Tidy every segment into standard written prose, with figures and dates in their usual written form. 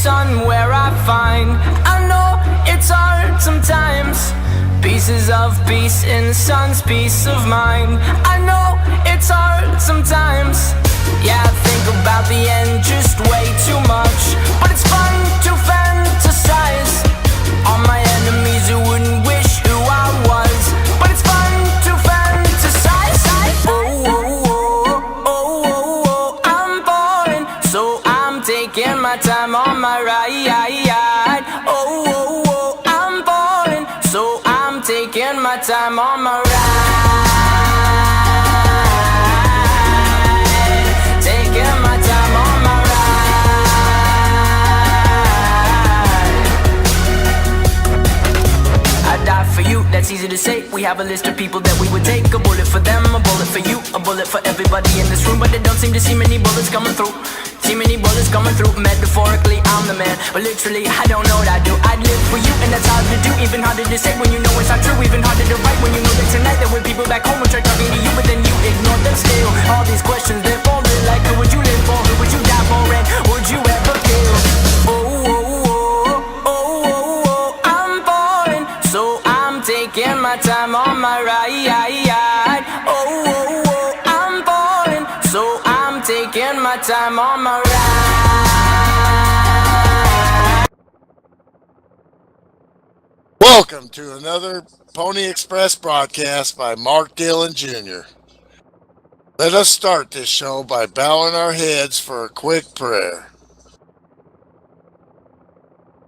somewhere I find. I know it's hard sometimes. Pieces of peace in the sun's peace of mind. I know it's hard sometimes. Yeah, I think about the end just way too much, but it's fun to fantasize on my enemies who wouldn't wish who I was. But it's fun to fantasize. Oh, oh, oh, oh, oh, oh. I'm falling, so I'm taking my time on my ride. Oh, oh, oh, I'm falling, so I'm taking my time on my ride. Taking my time on my ride. I die for you, that's easy to say. We have a list of people that we would take. A bullet for them, a bullet for you, a bullet for everybody in this room. But they don't seem to see many bullets coming through. See many bullets coming through. Metaphorically, I'm the man, but literally, I don't know what I do. I'd live for you, and that's hard to do. Even harder to say when you know it's not true. Even harder to write when you know that tonight there were people back home who tried talking to you, but then you ignored them still. All these questions, they're falling like, who would you live for? Who would you die for? And would you ever kill? Oh, oh, oh, oh, oh, oh, I'm falling, so I'm taking my time on my ride. Oh, oh, oh, I'm falling, so I'm taking my time on my ride. Welcome to another Pony Express broadcast by Mark Dillon Jr. Let us start this show by bowing our heads for a quick prayer.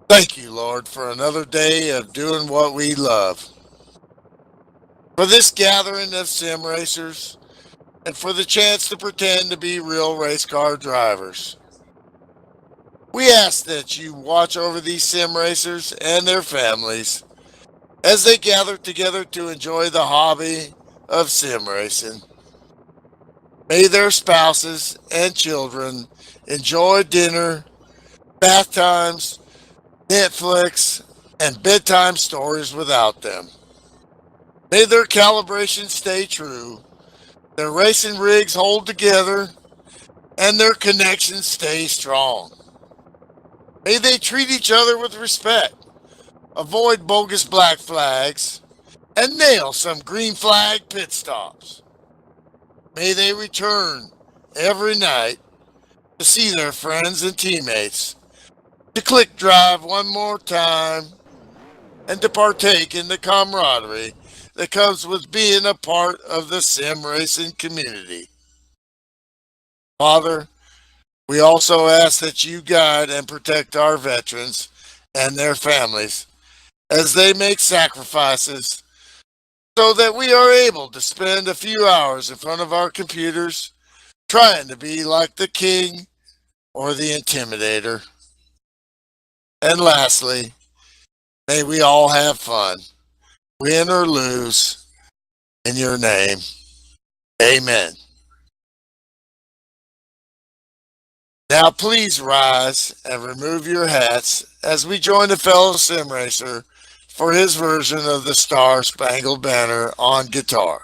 Thank you, Lord, for another day of doing what we love. For this gathering of sim racers, and for the chance to pretend to be real race car drivers. We ask that you watch over these sim racers and their families as they gather together to enjoy the hobby of sim racing. May their spouses and children enjoy dinner, bath times, Netflix, and bedtime stories without them. May their calibration stay true, their racing rigs hold together, and their connections stay strong. May they treat each other with respect, avoid bogus black flags, and nail some green flag pit stops. May they return every night to see their friends and teammates, to click drive one more time, and to partake in the camaraderie that comes with being a part of the sim racing community. Father, we also ask that you guide and protect our veterans and their families as they make sacrifices so that we are able to spend a few hours in front of our computers trying to be like the king or the intimidator. And lastly, may we all have fun, win or lose, in your name. Amen. Now please rise and remove your hats as we join a fellow sim racer for his version of the Star Spangled Banner on guitar.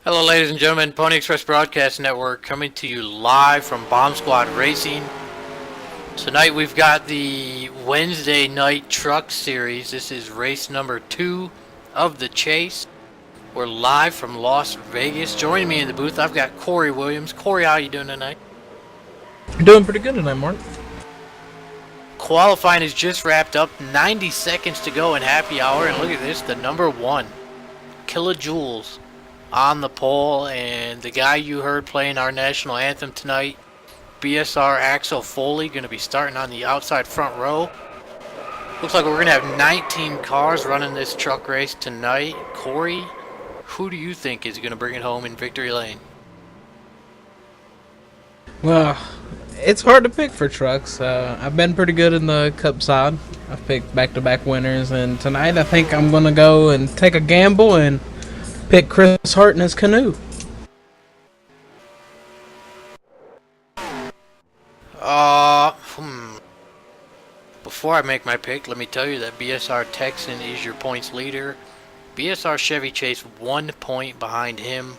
Hello, ladies and gentlemen. Pony Express Broadcast Network coming to you live from Bomb Squad Racing. Tonight we've got the Wednesday night truck series. This is race number 2 of the chase. We're live from Las Vegas. Joining me in the booth, I've got Corey Williams. Corey, how are you doing tonight? Doing pretty good tonight, Mark. Qualifying is just wrapped up. 90 seconds to go in happy hour. And look at this, the number 1, Kilojoules, on the pole, and the guy you heard playing our national anthem tonight, BSR Axel Foley, going to be starting on the outside front row. Looks like we're going to have 19 cars running this truck race tonight. Corey, who do you think is going to bring it home in victory lane? Well, it's hard to pick for trucks. I've been pretty good in the Cup side. I've picked back-to-back winners, and tonight I think I'm going to go and take a gamble and pick Chris Hart in his canoe. Before I make my pick, let me tell you that BSR Texan is your points leader. BSR Chevy Chase 1 point behind him.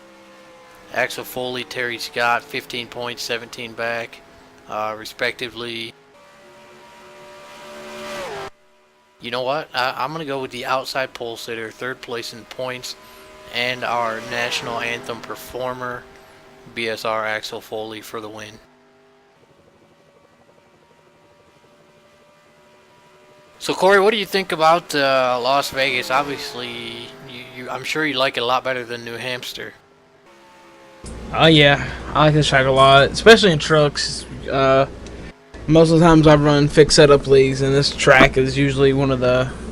Axel Foley, Terry Scott, 15 points, 17 back, respectively. You know what? I'm going to go with the outside pole sitter, 3rd place in points, and our national anthem performer, BSR Axel Foley, for the win. So Corey, what do you think about Las Vegas? Obviously, I'm sure you like it a lot better than New Hampshire. Oh yeah, I like this track a lot, especially in trucks. Most of the times I've run fixed setup leagues, and this track is usually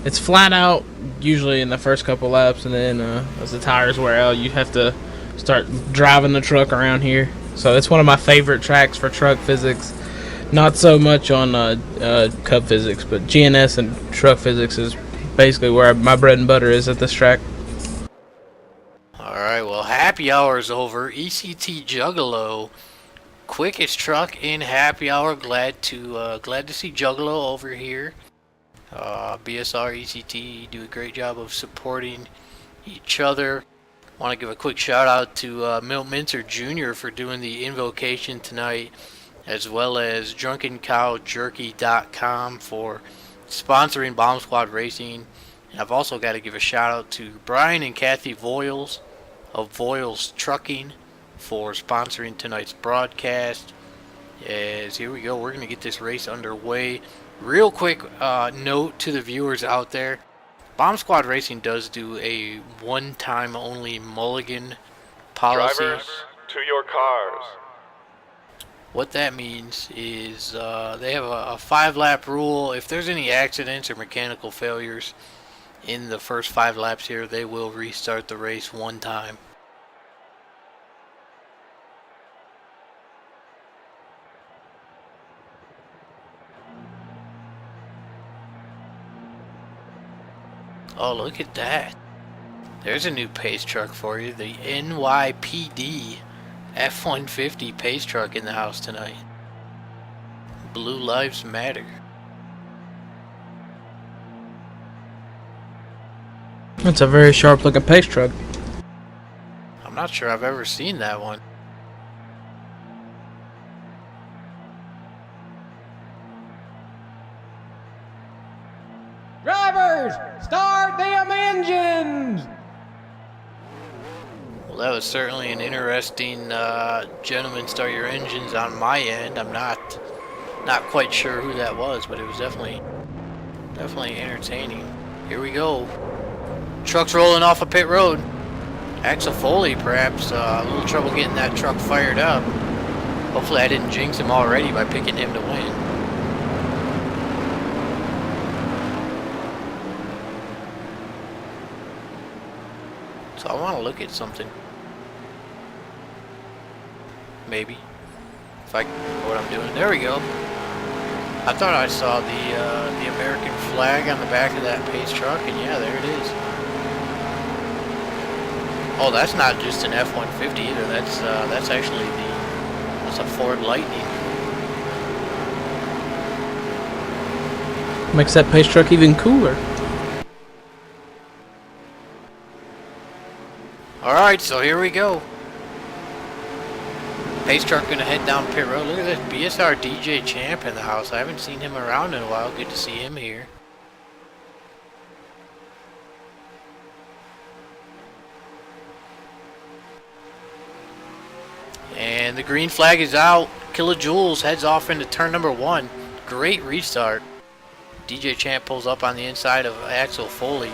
it's flat out, usually in the first couple laps, and then as the tires wear out, you have to start driving the truck around here. So it's one of my favorite tracks for truck physics. Not so much on Cup physics, but GNS and truck physics is basically where my bread and butter is at this track. Alright, well, happy hour is over. ECT Juggalo, quickest truck in happy hour. Glad to see Juggalo over here. BSR, ECT do a great job of supporting each other. Want to give a quick shout out to Milt Minter Jr. for doing the invocation tonight, as well as DrunkenCowJerky.com for sponsoring Bomb Squad Racing. And I've also got to give a shout out to Brian and Kathy Voiles of Voiles Trucking for sponsoring tonight's broadcast. As here we go, we're going to get this race underway. Real quick note to the viewers out there, Bomb Squad Racing does do a one-time only mulligan policy. Drivers, to your cars. What that means is they have a 5-lap rule. If there's any accidents or mechanical failures in the first 5 laps here, they will restart the race one time. Oh, look at that. There's a new pace truck for you. The NYPD F-150 pace truck in the house tonight. Blue Lives Matter. That's a very sharp looking pace truck. I'm not sure I've ever seen that one. Drivers, start them engines! Well, that was certainly an interesting gentlemen start your engines on my end. I'm not quite sure who that was, but it was definitely entertaining. Here we go. Truck's rolling off a pit road. Axel Foley perhaps a little trouble getting that truck fired up. Hopefully I didn't jinx him already by picking him to win. So I want to look at something. Maybe. If I know what I'm doing. There we go. I thought I saw the American flag on the back of that pace truck, and yeah, there it is. Oh, that's not just an F-150 either. That's actually that's a Ford Lightning. Makes that pace truck even cooler. All right, so here we go. Pace truck gonna head down pit road. Look at this BSR DJ Champ in the house. I haven't seen him around in a while. Good to see him here. And the green flag is out. Kilojoules heads off into turn number 1. Great restart. DJ Champ pulls up on the inside of Axel Foley.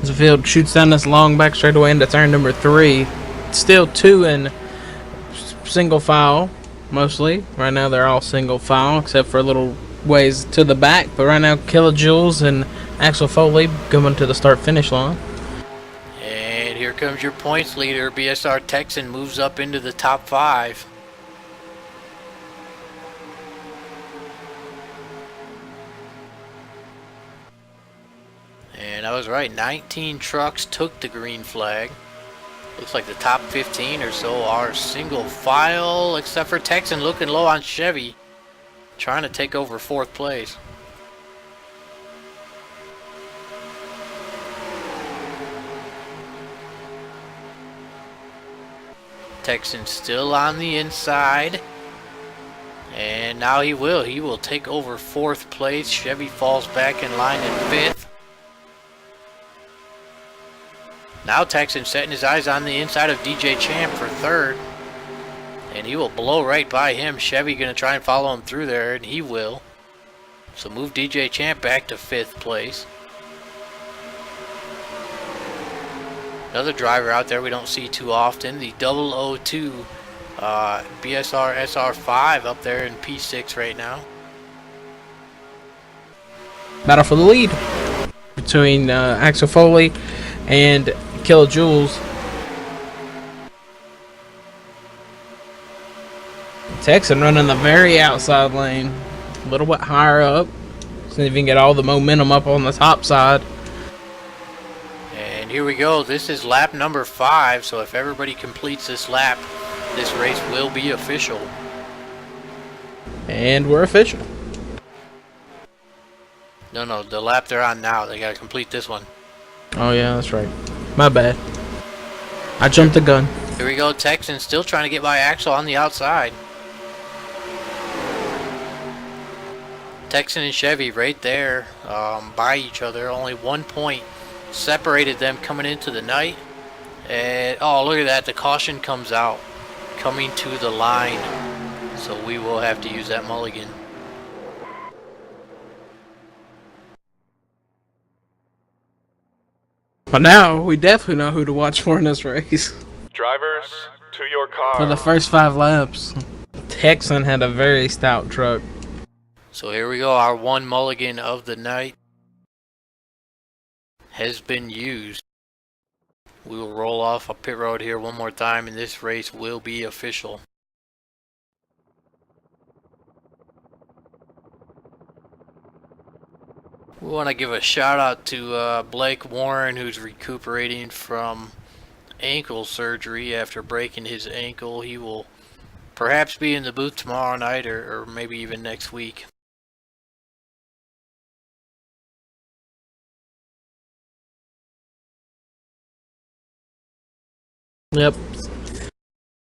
As the field shoots down this long back straightaway into turn number 3. Still 2 in single file, mostly. Right now they're all single file, except for a little ways to the back. But right now, Kilojoules and Axel Foley going to the start-finish line. And here comes your points leader. BSR Texan moves up into the top 5. And I was right, 19 trucks took the green flag. Looks like the top 15 or so are single file, except for Texan looking low on Chevy, trying to take over 4th place. Texan still on the inside. And now he will take over 4th place. Chevy falls back in line in 5th. Now Texan setting his eyes on the inside of DJ Champ for 3rd. And he will blow right by him. Chevy going to try and follow him through there, and he will. So move DJ Champ back to 5th place. Another driver out there we don't see too often, the 002 BSR SR5 up there in P6 right now. Battle for the lead between Axel Foley and Kilojoules. Texan running the very outside lane, a little bit higher up, so if you can get all the momentum up on the top side. And here we go. This is lap number 5, so if everybody completes this lap, this race will be official. And we're official. No, the lap they're on now. They got to complete this one. Oh yeah, that's right. My bad. I jumped the gun. Here we go. Texan still trying to get by Axel on the outside. Texan and Chevy right there by each other. Only 1 point separated them coming into the night. And oh, look at that. The caution comes out. Coming to the line. So we will have to use that mulligan. But now we definitely know who to watch for in this race. Drivers, to your For the cars. first 5 laps, Texan had a very stout truck. So here we go. Our 1 mulligan of the night has been used. We will roll off a pit road here one more time, and this race will be official. We want to give a shout out to Blake Warren, who's recuperating from ankle surgery after breaking his ankle. He will perhaps be in the booth tomorrow night or maybe even next week. Yep.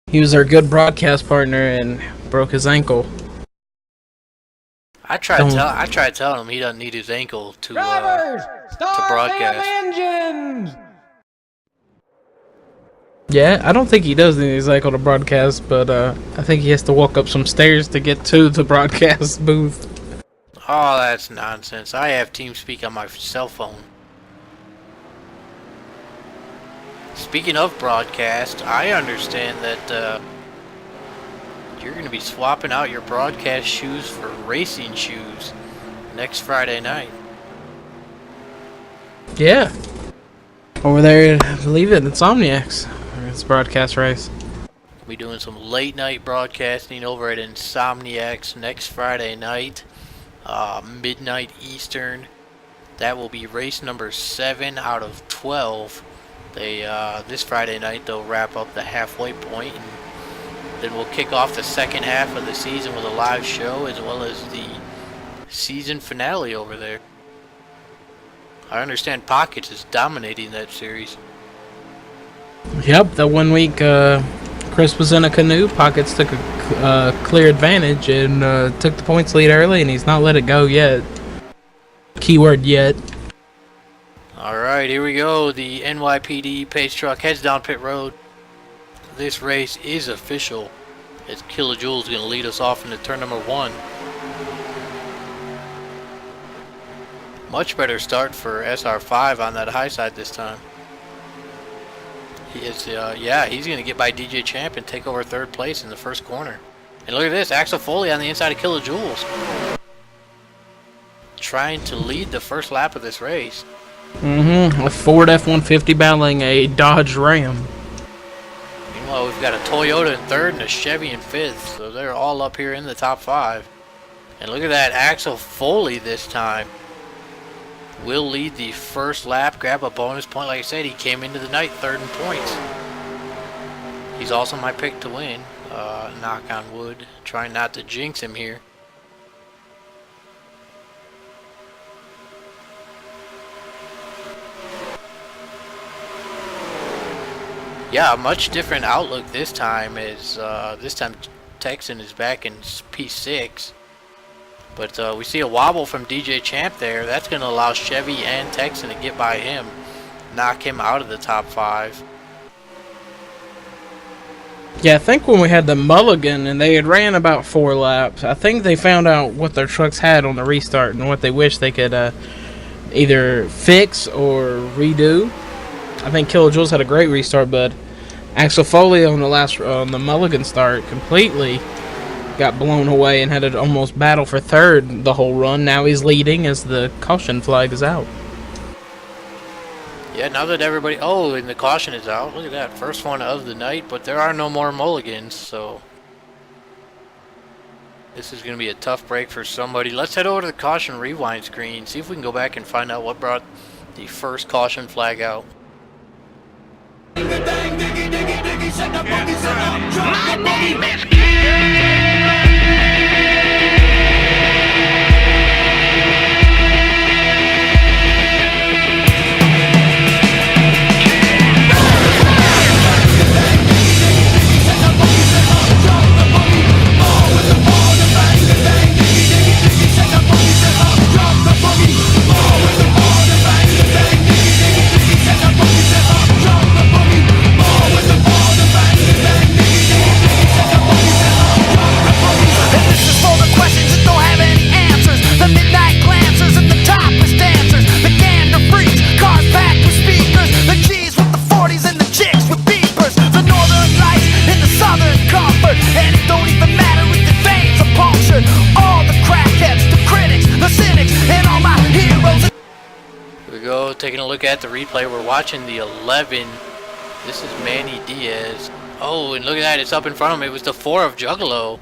He was our good broadcast partner and broke his ankle. I tried telling him he doesn't need his ankle to Drivers, start broadcast. them engines! Yeah, I don't think he does need his ankle to broadcast, but I think he has to walk up some stairs to get to the broadcast booth. Oh, that's nonsense. I have TeamSpeak on my cell phone. Speaking of broadcast, I understand that you're going to be swapping out your broadcast shoes for racing shoes next Friday night. Yeah. Over there, I believe it, Insomniacs. It's a broadcast race. We'll be doing some late night broadcasting over at Insomniacs next Friday night, midnight Eastern. That will be race number 7 out of 12. They this Friday night they'll wrap up the halfway point, and then we'll kick off the second half of the season with a live show as well as the season finale over there. I understand Pockets is dominating that series. Yep, the 1 week Chris was in a canoe, Pockets took a clear advantage and took the points lead early, and he's not let it go yet. Keyword yet. Alright, here we go. The NYPD Pace Truck heads down pit road. This race is official, as Kilojoule is going to lead us off into turn number 1. Much better start for SR5 on that high side this time. He is, yeah, he's going to get by DJ Champ and take over third place in the first corner. And look at this, Axel Foley on the inside of Kilojoules, trying to lead the first lap of this race. A Ford F-150 battling a Dodge Ram. Meanwhile, we've got a Toyota in third and a Chevy in fifth, so they're all up here in the top 5. And look at that, Axel Foley this time will lead the first lap, grab a bonus point. Like I said, he came into the night third in points. He's also my pick to win. Knock on wood. Trying not to jinx him here. Yeah, a much different outlook this time, as this time Texan is back in P6. But we see a wobble from DJ Champ there. That's going to allow Chevy and Texan to get by him, knock him out of the top 5. Yeah, I think when we had the mulligan and they had ran about 4 laps, I think they found out what their trucks had on the restart and what they wish they could either fix or redo. I think Kilojoules had a great restart, but Axel Foley on the mulligan start completely got blown away and had to almost battle for third the whole run. Now he's leading as the caution flag is out. Yeah, now that everybody... Oh, and the caution is out. Look at that. First one of the night, but there are no more mulligans, so this is going to be a tough break for somebody. Let's head over to the caution rewind screen, see if we can go back and find out what brought the first caution flag out. My name is Taking a look at the replay, we're watching the 11. This is Manny Diaz. Oh, and look at that, it's up in front of him. It was the 4 of Juggalo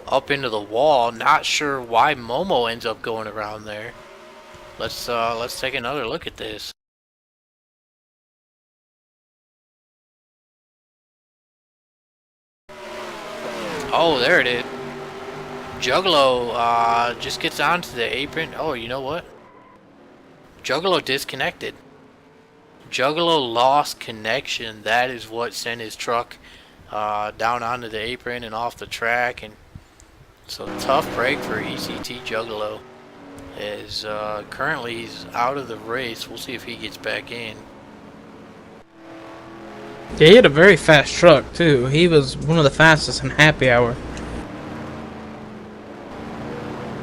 up into the wall. Not sure why Momo ends up going around there. Let's take another look at this. Oh, there it is. Juggalo just gets onto the apron. Oh, you know what? Juggalo disconnected. Juggalo lost connection. That is what sent his truck down onto the apron and off the track. And so tough break for ECT Juggalo. As currently he's out of the race. We'll see if he gets back in. Yeah, he had a very fast truck too. He was one of the fastest in happy hour.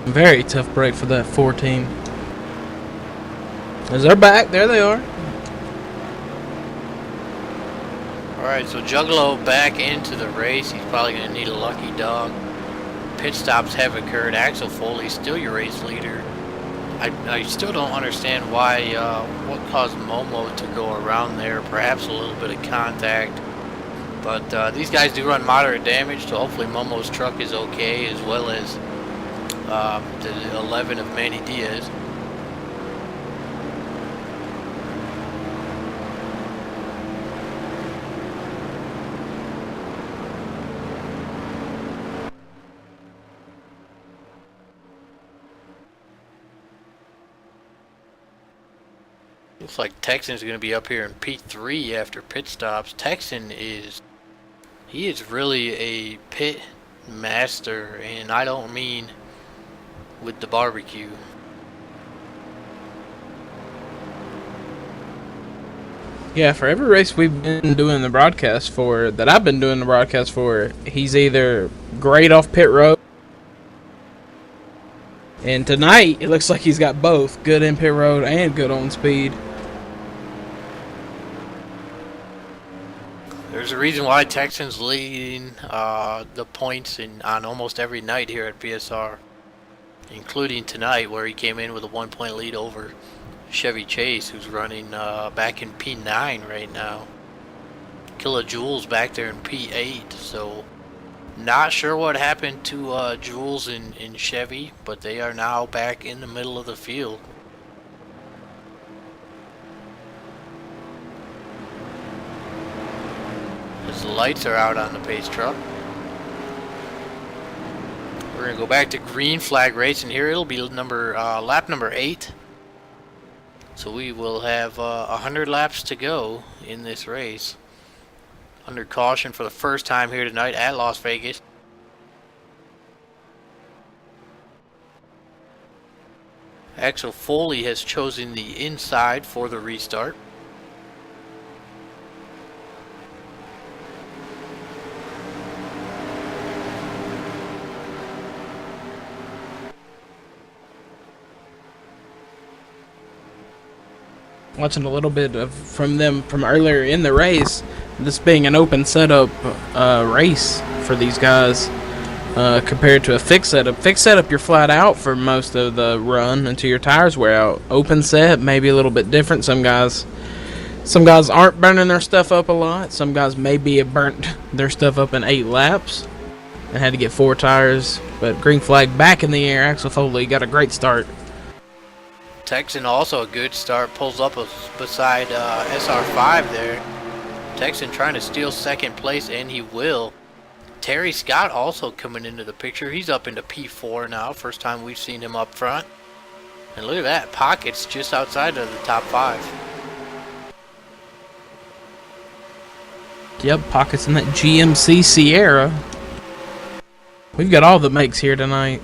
Very tough break for that 14. As they're back, there they are. Alright, so Juggalo back into the race. He's probably going to need a lucky dog. Pit stops have occurred. Axel Foley still your race leader. I still don't understand why, what caused Momo to go around there. Perhaps a little bit of contact. But these guys do run moderate damage, so hopefully Momo's truck is okay, as well as the 11 of Manny Diaz. Looks like Texan's going to be up here in P3 after pit stops. Texan is really a pit master, and I don't mean with the barbecue. Yeah, for every race we've been doing the broadcast for, that I've been doing the broadcast for, he's either great off pit road, and tonight it looks like he's got both, good in pit road and good on speed. There's a reason why Texan's leading the points on almost every night here at BSR, including tonight, where he came in with a 1-point lead over Chevy Chase, who's running back in P9 right now. Kilojoules back there in P8, so not sure what happened to Jules in Chevy, but they are now back in the middle of the field. As the lights are out on the pace truck. We're going to go back to green flag racing here. It'll be lap number 8. So we will have 100 laps to go in this race. Under caution for the first time here tonight at Las Vegas. Axel Foley has chosen the inside for the restart. Watching a little bit of from them from earlier in the race, this being an open setup race for these guys compared to a fixed setup. Fixed setup, you're flat out for most of the run until your tires wear out. Open set, maybe a little bit different. Some guys aren't burning their stuff up a lot. Some guys maybe have burnt their stuff up in 8 laps and had to get 4 tires. But green flag back in the air. Axel Foley got a great start. Texan also a good start, pulls up beside SR5 there. Texan trying to steal second place, and he will. Terry Scott also coming into the picture. He's up into P4 now, first time we've seen him up front. And look at that, Pockets just outside of the top 5. Yep, Pockets in that GMC Sierra. We've got all the makes here tonight.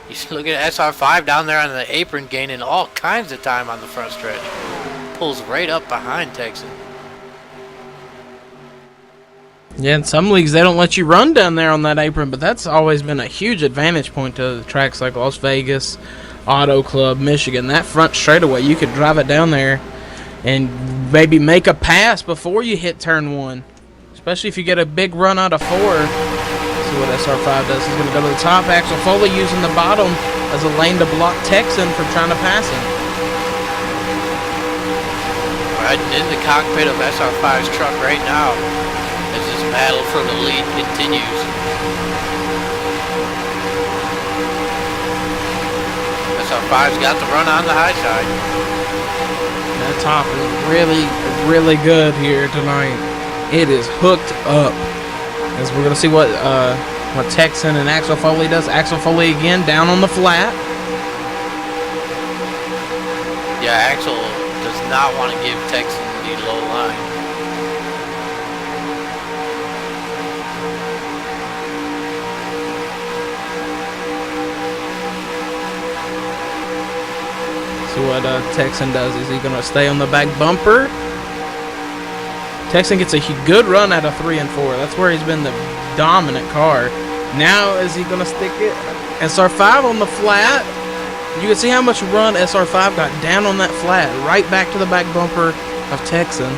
You look at SR5 down there on the apron, gaining all kinds of time on the front stretch. Pulls right up behind Texan. Yeah, in some leagues they don't let you run down there on that apron, but that's always been a huge advantage point to the tracks like Las Vegas, Auto Club, Michigan. That front straightaway, you could drive it down there and maybe make a pass before you hit turn 1. Especially if you get a big run out of 4. See what SR5 does. He's going to go to the top. Axel Foley using the bottom as a lane to block Texan from trying to pass him. Riding in the cockpit of SR5's truck right now as this battle for the lead continues. SR5's got the run on the high side. That top is really, really good here tonight. It is hooked up. As we're going to see what Texan and Axel Foley does. Axel Foley again down on the flat. Yeah, Axel does not want to give Texan the low line. See what Texan does. Is he going to stay on the back bumper? Texan gets a good run out of 3 and 4. That's where he's been the dominant car. Now is he going to stick it? SR5 on the flat. You can see how much run SR5 got down on that flat. Right back to the back bumper of Texan.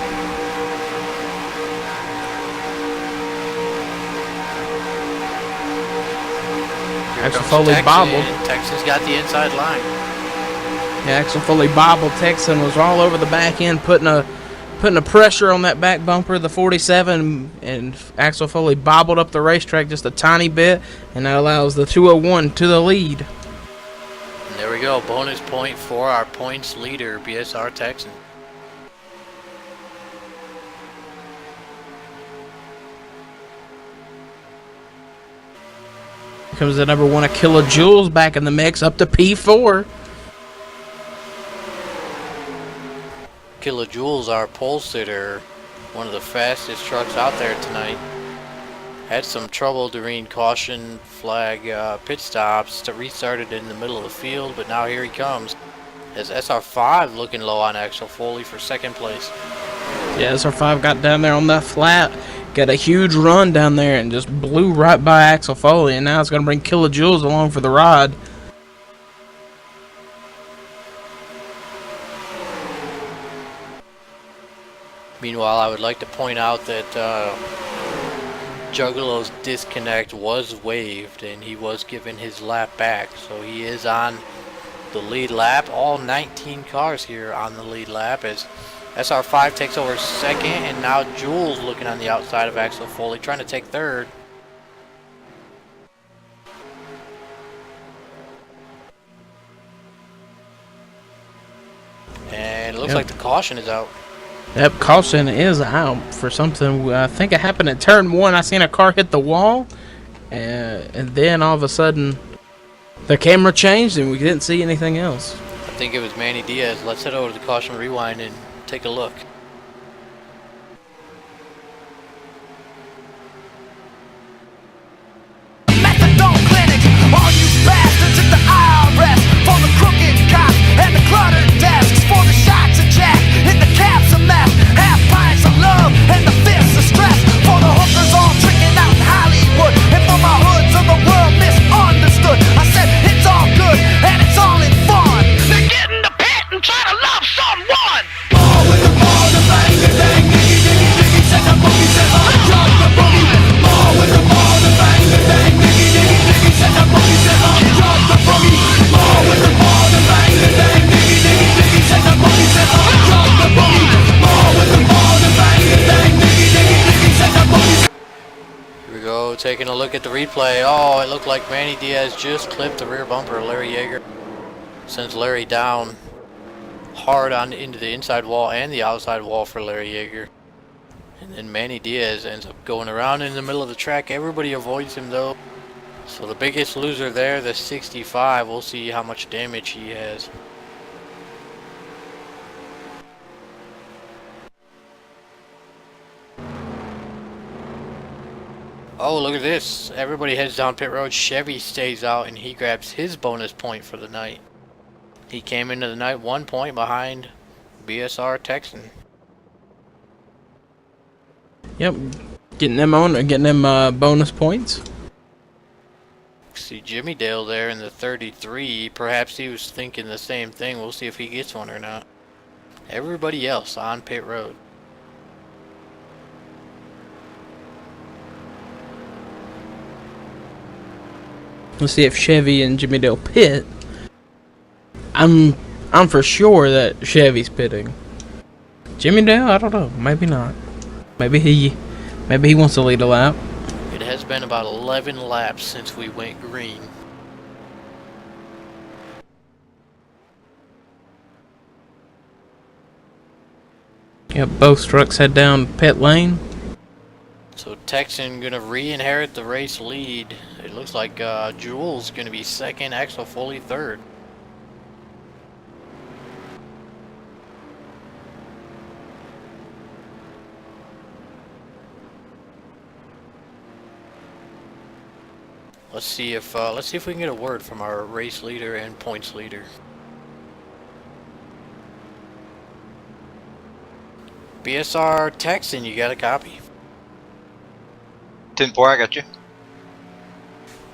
Axel Foley bobbled. Texas got the inside line. Yeah, Axel Foley bobbled. Texan was all over the back end, putting a pressure on that back bumper, the 47, and Axel Foley bobbled up the racetrack just a tiny bit, and that allows the 201 to the lead. And there we go, bonus point for our points leader, BSR Texan. Here comes the number 1 a Kilojoules back in the mix, up to P4. Kilojoules, our pole sitter, one of the fastest trucks out there tonight. Had some trouble during caution flag pit stops to restart it in the middle of the field, but now here he comes. As SR5 looking low on Axel Foley for second place. Yeah, SR5 got down there on that flat, got a huge run down there, and just blew right by Axel Foley, and now it's going to bring Kilojoules along for the ride. Meanwhile, I would like to point out that Juggalo's disconnect was waived and he was given his lap back. So he is on the lead lap. All 19 cars here on the lead lap as SR5 takes over second, and now Jules looking on the outside of Axel Foley trying to take third. And it looks like the caution is out. Yep, caution is out for something. I think it happened at turn 1. I seen a car hit the wall, and then all of a sudden the camera changed and we didn't see anything else. I think it was Manny Diaz. Let's head over to the caution rewind and take a look. Methadone clinics, all you bastards at the IRS, for the crooked cops and the cluttered desks, for the shots of Jack in the caps of meth, half pints of love and the fists of stress, for the hookers all tricking out in Hollywood, and for my hoods of the world misunderstood. I said it's all good and it's all in fun. Then get in the pit and try to love someone. Ball with the ball, the bang, the dang, diggy, diggy, diggy, set the boogie, set the drop the boogie. Ball with the ball, the bang, the dang, diggy, diggy, diggy, set the boogie, set the drop the boogie. Ball with the ball, the bang, the dang, diggy, diggy, diggy, set the boogie, set the drop the boogie. Ball with the ball, the bang, the dang, diggy, diggy, diggy, set the boogie. Here we go, taking a look at the replay. Oh, it looked like Manny Diaz just clipped the rear bumper of Larry Yeager. Sends Larry down hard on into the inside wall and the outside wall for Larry Yeager. And then Manny Diaz ends up going around in the middle of the track. Everybody avoids him though. So the biggest loser there, the 65, we'll see how much damage he has. Oh, look at this. Everybody heads down pit road. Chevy stays out and he grabs his bonus point for the night. He came into the night 1 point behind BSR Texan. Yep, getting them bonus points. See Jimmy Dale there in the 33. Perhaps he was thinking the same thing. We'll see if he gets one or not. Everybody else on pit road. Let's see if Chevy and Jimmy Dale pit. I'm for sure that Chevy's pitting. Jimmy Dale, I don't know. Maybe not. Maybe he wants to lead a lap. It has been about 11 laps since we went green. Yep, both trucks head down pit lane. So Texan gonna re-inherit the race lead. It looks like Jules gonna be second, Axel Foley third. Let's see if we can get a word from our race leader and points leader. BSR Texan, you got a copy. 10-4, I got you.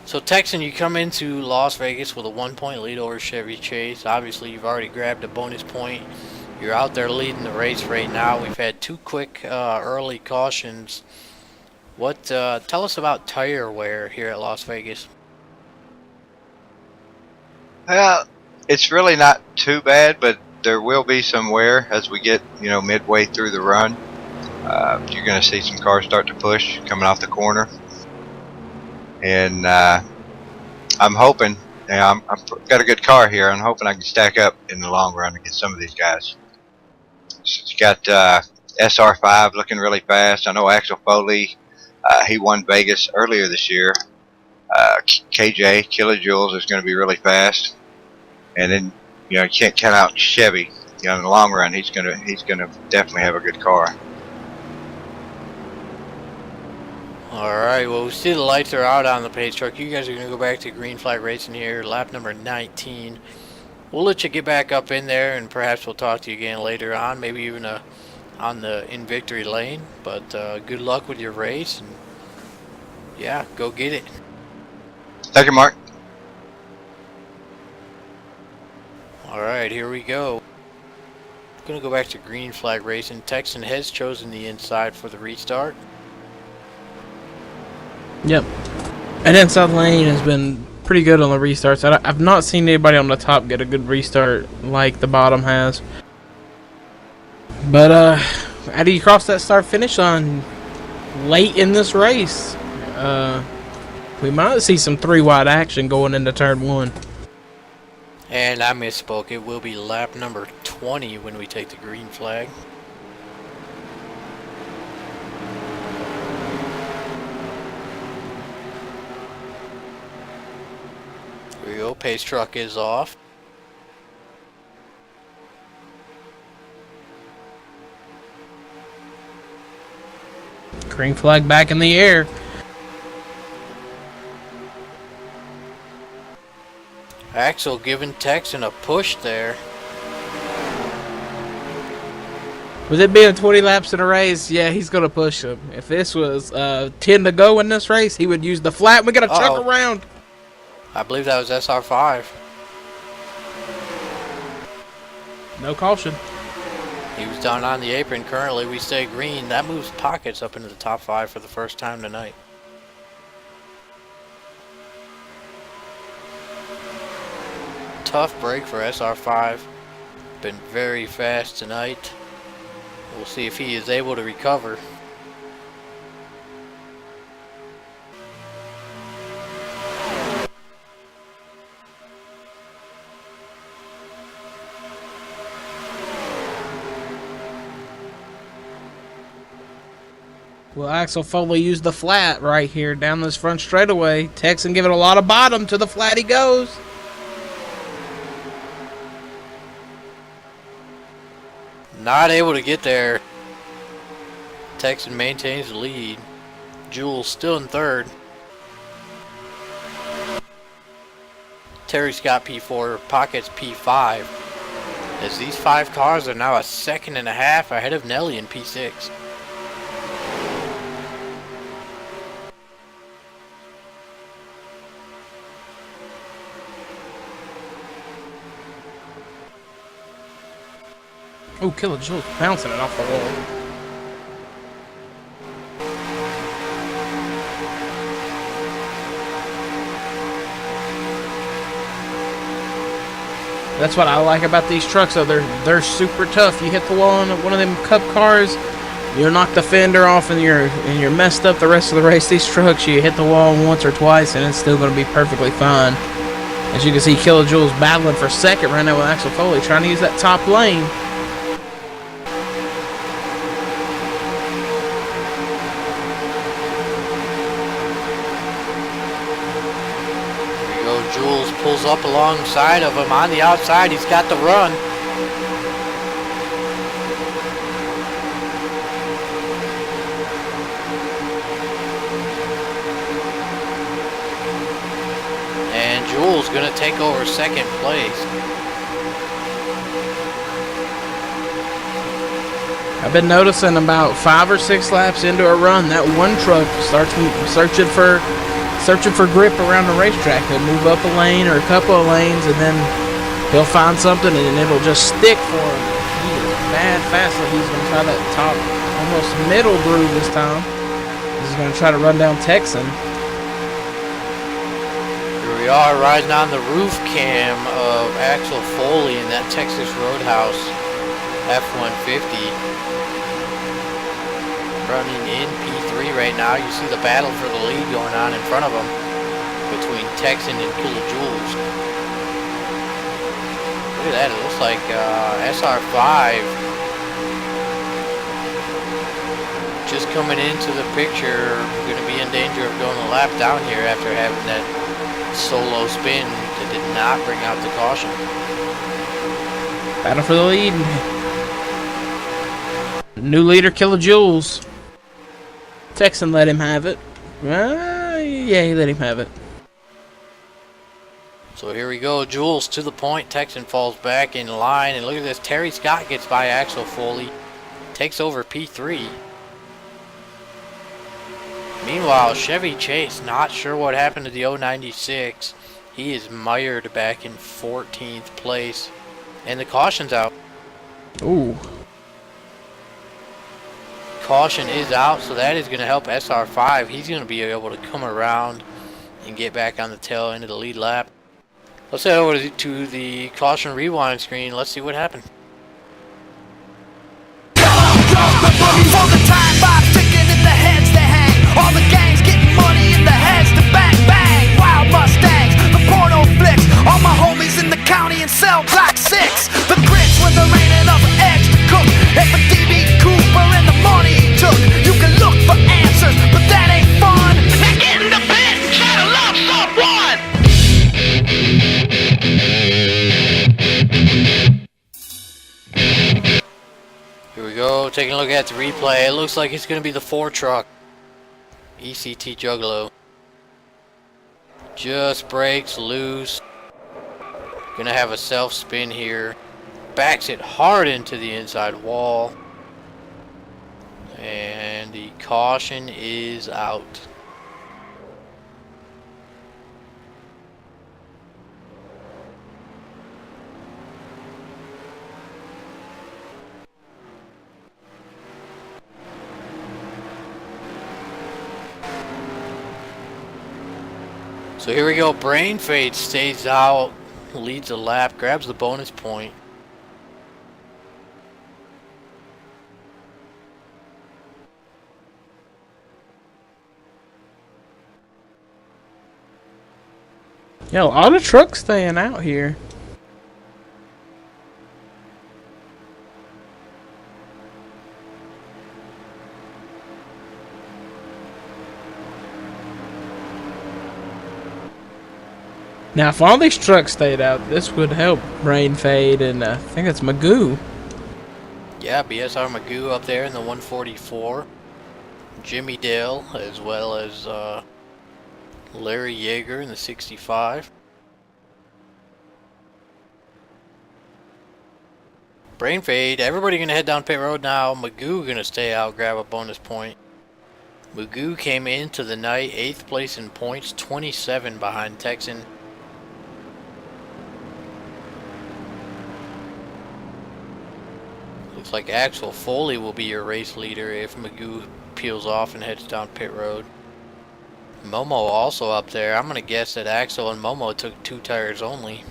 So Texan, you come into Las Vegas with a 1 point lead over Chevy Chase. Obviously, you've already grabbed a bonus point. You're out there leading the race right now. We've had 2 quick early cautions. What? Tell us about tire wear here at Las Vegas. Well, it's really not too bad, but there will be some wear as we get, midway through the run. You're going to see some cars start to push coming off the corner, and I'm hoping. I've got a good car here. I'm hoping I can stack up in the long run against some of these guys. So you got SR5 looking really fast. I know Axel Foley, he won Vegas earlier this year. KJ Kilojoules is going to be really fast, and then you can't count out Chevy. In the long run, he's gonna definitely have a good car. Alright, well, we see the lights are out on the pace truck. You guys are going to go back to green flag racing here, lap number 19. We'll let you get back up in there, and perhaps we'll talk to you again later on, maybe even in victory lane. But good luck with your race, and yeah, go get it. Thank you, Mark. Alright, here we go. Going to go back to green flag racing. Texan has chosen the inside for the restart. Yep. And inside lane has been pretty good on the restarts. I've not seen anybody on the top get a good restart like the bottom has. But how do you cross that start finish line late in this race? We might see some 3-wide action going into turn 1. And I misspoke. It will be lap number 20 when we take the green flag. Here we go. Pace truck is off. Green flag back in the air. Axel giving Texan a push there. With it being 20 laps in a race, yeah, he's going to push him. If this was 10 to go in this race, he would use the flat. We got to chuck around. I believe that was SR5. No caution. He was down on the apron. Currently, we stay green. That moves Pockets up into the top 5 for the first time tonight. Tough break for SR5. Been very fast tonight. We'll see if he is able to recover. Well, Axel Foley used the flat right here down this front straightaway. Texan giving a lot of bottom. To the flat he goes. Not able to get there. Texan maintains the lead. Jules still in third. Terry Scott P4, Pockets P5. As these 5 cars are now a second and a half ahead of Nelly in P6. Oh, Kilojoules bouncing it off the wall. That's what I like about these trucks, though. They're super tough. You hit the wall in one of them Cup cars, you knock the fender off, and you're messed up the rest of the race. These trucks, you hit the wall once or twice, and it's still going to be perfectly fine. As you can see, Kilojoules battling for second right now with Axel Foley, trying to use that top lane. Jules pulls up alongside of him on the outside. He's got the run. And Jules gonna take over second place. I've been noticing about 5 or 6 laps into a run, that one truck starts searching for grip around the racetrack. He'll move up a lane or a couple of lanes, and then he'll find something, and it'll just stick for him. He is mad fast, so he's going to try that top, almost middle groove this time. He's going to try to run down Texan. Here we are riding on the roof cam of Axel Foley in that Texas Roadhouse F-150. Running in P3 right now. You see the battle for the lead going on in front of him between Texan and Kilojoules. Look at that, it looks like SR5 just coming into the picture, going to be in danger of going a lap down here after having that solo spin that did not bring out the caution. Battle for the lead. New leader, Kilojoules. Texan let him have it. Yeah, he let him have it. So here we go, Jules to the point. Texan falls back in line, and look at this. Terry Scott gets by Axel Foley, takes over P3. Meanwhile, Chevy Chase, not sure what happened to the 096. He is mired back in 14th place. And the caution's out. Ooh. Caution is out, so that is going to help SR5. He's going to be able to come around and get back on the tail end of the lead lap. Let's head over to the caution rewind screen. Let's see what happened. For the time bomb ticking in the heads they hang. All the gangs getting money in the heads to bang bang. Wild Mustangs, the porno flicks. All my homies in the county in cell block 6. The grits when there ain't enough eggs to cook. If a DB Cooper and the money he took. You can look for answers, but that ain't fun. Now get in the pit, try to love someone. Here we go, taking a look at the replay. It looks like it's going to be the 4 truck. ECT Juggalo. Just breaks loose. Gonna have a self spin here. Backs it hard into the inside wall. And the caution is out. So here we go, Brain Fade stays out, leads a lap, grabs the bonus point. Yeah, a lot of trucks staying out here. Now, if all these trucks stayed out, this would help Brain Fade, and I think that's Magoo. Yeah, BSR Magoo up there in the 144. Jimmy Dale, as well as Larry Yeager in the 65. Brain Fade, everybody gonna head down pit road now. Magoo gonna stay out, grab a bonus point. Magoo came into the night 8th place in points, 27 behind Texan. Looks like Axel Foley will be your race leader if Magoo peels off and heads down pit road. Momo also up there. I'm gonna guess that Axel and Momo took 2 tires only.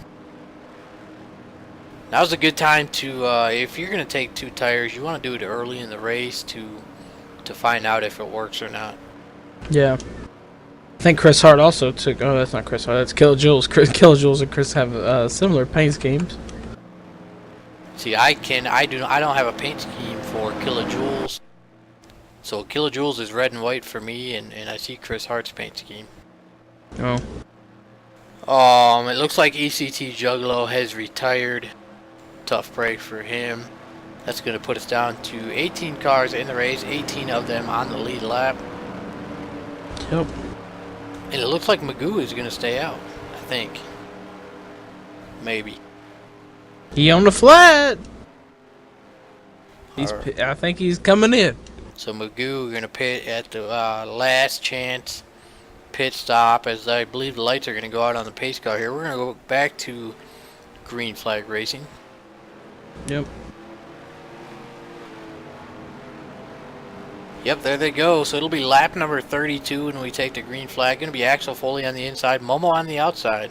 Now's a good time to, if you're gonna take 2 tires, you want to do it early in the race to find out if it works or not. Yeah. I think Chris Hart also took. Oh, that's not Chris Hart. That's Kilojoules. Kilojoules and Chris have similar paint schemes. See, I don't have a paint scheme for Kilojoules. So Kilojoules is red and white for me, and I see Chris Hart's paint scheme. Oh. It looks like ECT Juggalo has retired. Tough break for him. That's going to put us down to 18 cars in the race, 18 of them on the lead lap. Yep. And it looks like Magoo is going to stay out, I think. Maybe. He on the flat. I think he's coming in. So Magoo going to pit at the last chance pit stop, as I believe the lights are going to go out on the pace car here. We're going to go back to green flag racing. Yep. Yep, there they go. So it'll be lap number 32 when we take the green flag. Going to be Axel Foley on the inside, Momo on the outside.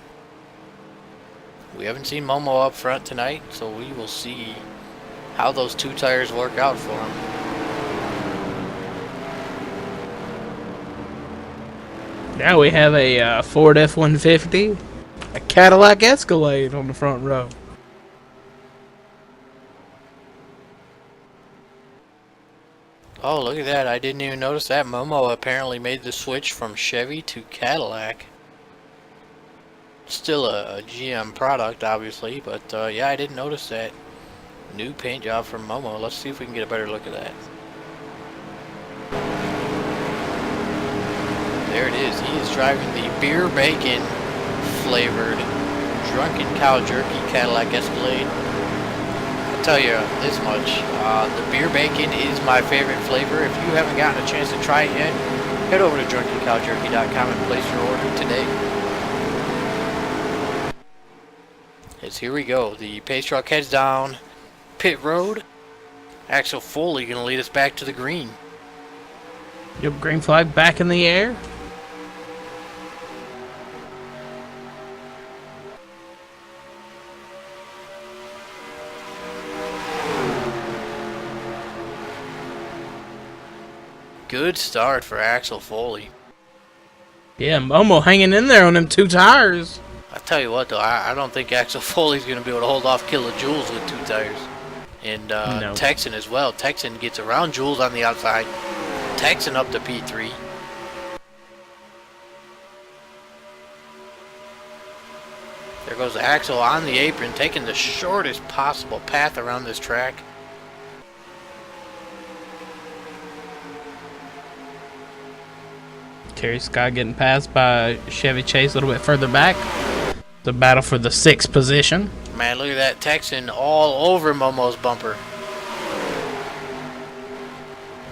We haven't seen Momo up front tonight, so we will see how those two tires work out for him. Now we have a Ford F-150, a Cadillac Escalade on the front row. Oh, look at that. I didn't even notice that. Momo apparently made the switch from Chevy to Cadillac. Still a GM product, obviously, but yeah, I didn't notice that. New paint job from Momo. Let's see if we can get a better look at that. There it is. He is driving the beer bacon flavored drunken cow jerky Cadillac Escalade. I'll tell you this much. The beer bacon is my favorite flavor. If you haven't gotten a chance to try it yet, head over to drunkencowjerky.com and place your order today. As here we go. The pace truck heads down pit road. Axel Foley going to lead us back to the green. Yep, green flag back in the air. Good start for Axel Foley. Yeah, Momo hanging in there on them two tires. I tell you what, though, I don't think Axel Foley's going to be able to hold off Kilojoules with two tires. And No. Texan as well. Texan gets around Jules on the outside. Texan up to P3. There goes Axel on the apron, taking the shortest possible path around this track. Terry Scott getting passed by Chevy Chase a little bit further back. The battle for the 6th position. Man, look at that Texan all over Momo's bumper.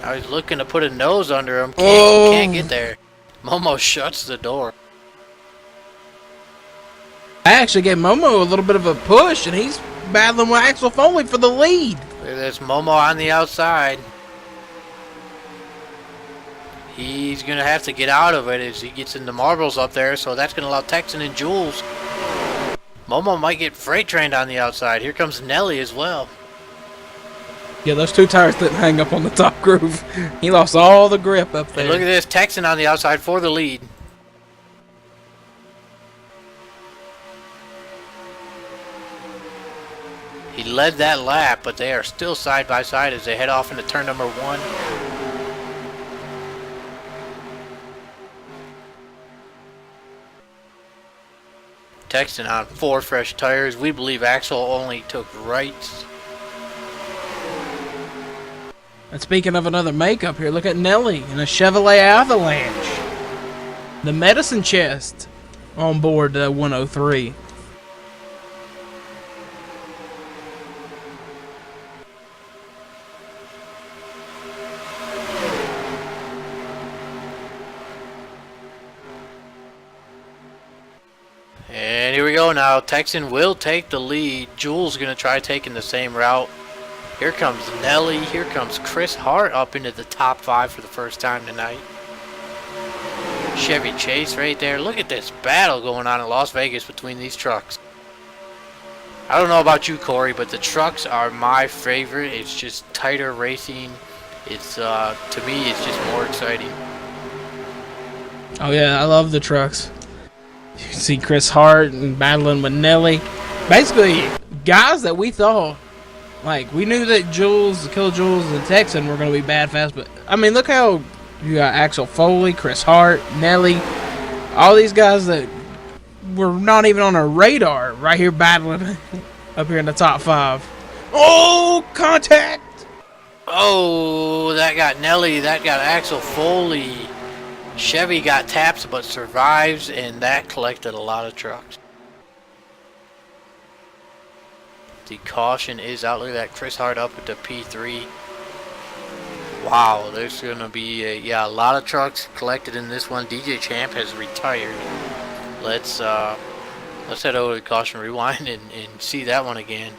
Now he's looking to put a nose under him. Can't get there. Momo shuts the door. I actually gave Momo a little bit of a push, and he's battling with Axel Foley for the lead. Look at this Momo on the outside. He's going to have to get out of it as he gets into marbles up there, so that's going to allow Texan and Jules. Momo might get freight trained on the outside. Here comes Nelly as well. Yeah, those two tires didn't hang up on the top groove. He lost all the grip up there. And look at this, Texan on the outside for the lead. He led that lap, but they are still side by side as they head off into turn number 1. Texan on 4 fresh tires. We believe Axel only took rights. And speaking of another makeup here, look at Nelly in a Chevrolet Avalanche. The medicine chest on board 103. And here we go now. Texan will take the lead. Jules going to try taking the same route. Here comes Nelly. Here comes Chris Hart up into the top 5 for the first time tonight. Chevy Chase right there. Look at this battle going on in Las Vegas between these trucks. I don't know about you, Corey, but the trucks are my favorite. It's just tighter racing. It's to me, it's just more exciting. Oh yeah, I love the trucks. You see Chris Hart and battling with Nelly. Basically, guys that we thought, like, we knew that Jules, Kilojoules, and Texan were going to be bad fast, but, I mean, look how you got Axel Foley, Chris Hart, Nelly, all these guys that were not even on our radar right here battling up here in the top 5. Oh, contact! Oh, that got Nelly, that got Axel Foley. Chevy got taps but survives, and that collected a lot of trucks. The caution is out. Look at that, Chris Hart up at the P3. Wow, there's going to be a lot of trucks collected in this one. DJ Champ has retired. Let's head over to caution rewind and see that one again.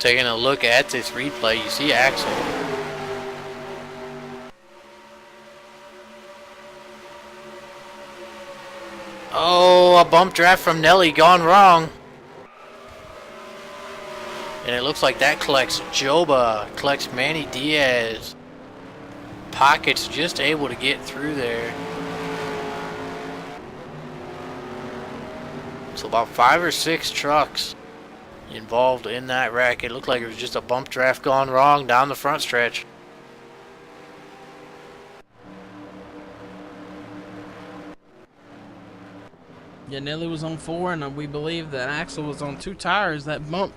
taking a look at this replay, you see Axel. Oh, a bump draft from Nelly gone wrong. And it looks like that collects Joba, collects Manny Diaz. Pockets just able to get through there. So about 5 or 6 trucks involved in that wreck. It looked like it was just a bump draft gone wrong down the front stretch. Yeah, Nelly was on 4, and we believe that Axel was on 2 tires. That bump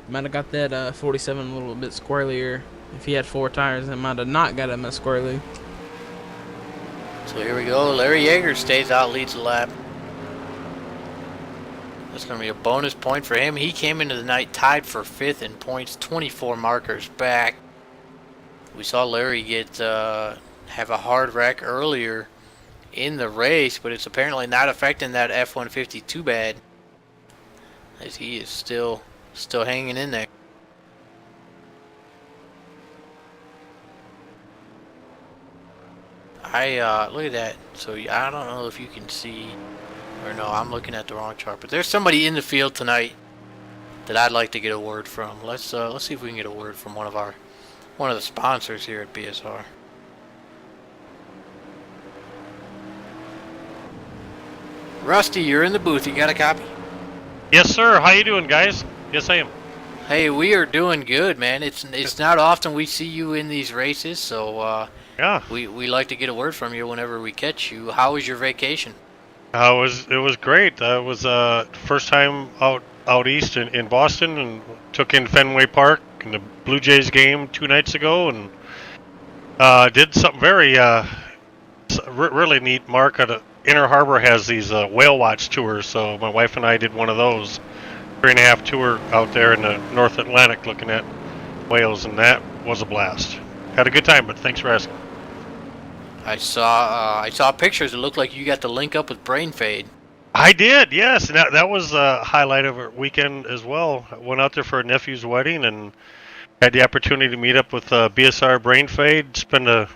might have got that 47 a little bit squirrelier. If he had 4 tires, it might have not got him as squirrely. So here we go. Larry Yeager stays out, leads the lap. That's going to be a bonus point for him. He came into the night tied for 5th in points, 24 markers back. We saw Larry get have a hard wreck earlier in the race, but it's apparently not affecting that F-150 too bad, as he is still hanging in there. Look at that. So I don't know if you can see, or no, I'm looking at the wrong chart. But there's somebody in the field tonight that I'd like to get a word from. Let's see if we can get a word from one of the sponsors here at BSR. Rusty, you're in the booth. You got a copy? Yes, sir. How you doing, guys? Yes, I am. Hey, we are doing good, man. It's not often we see you in these races, so Yeah. we like to get a word from you whenever we catch you. How was your vacation? It was great. It was first time out east in Boston, and took in Fenway Park and the Blue Jays game 2 nights ago, and did something very really neat. Mark at Inner Harbor has these whale watch tours, so my wife and I did one of those 3.5 tour out there in the North Atlantic looking at whales, and that was a blast. Had a good time, but thanks for asking. I saw pictures. It looked like you got to link up with Brain Fade. I did, yes, and that was a highlight of our weekend as well. I went out there for a nephew's wedding and had the opportunity to meet up with BSR Brain Fade, spend a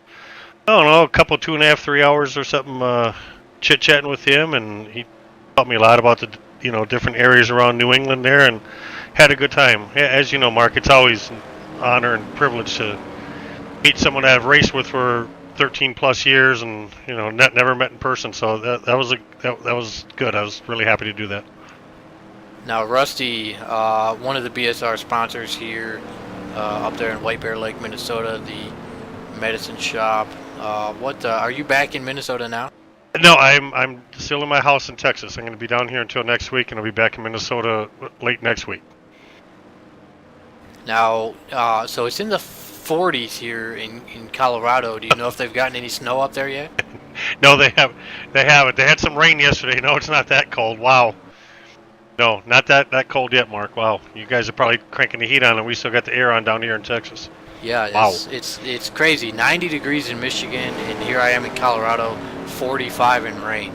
couple 2.5, 3 hours or something chit-chatting with him, and he taught me a lot about the different areas around New England there, and had a good time. As you know, Mark, it's always an honor and privilege to meet someone I've raced with for 13 plus years, and never met in person. So that was good. I was really happy to do that. Now, Rusty, one of the BSR sponsors here, up there in White Bear Lake, Minnesota, the Medicine Shop. Are you back in Minnesota now? No, I'm still in my house in Texas. I'm going to be down here until next week, and I'll be back in Minnesota late next week. Now, so it's in the 40s here in Colorado. Do you know if they've gotten any snow up there yet? No, they haven't. They had some rain yesterday. No, it's not that cold. Wow. No, not that cold yet, Mark. Wow. You guys are probably cranking the heat on, and we still got the air on down here in Texas. Yeah, wow. It's crazy. 90 degrees in Michigan, and here I am in Colorado, 45 in rain.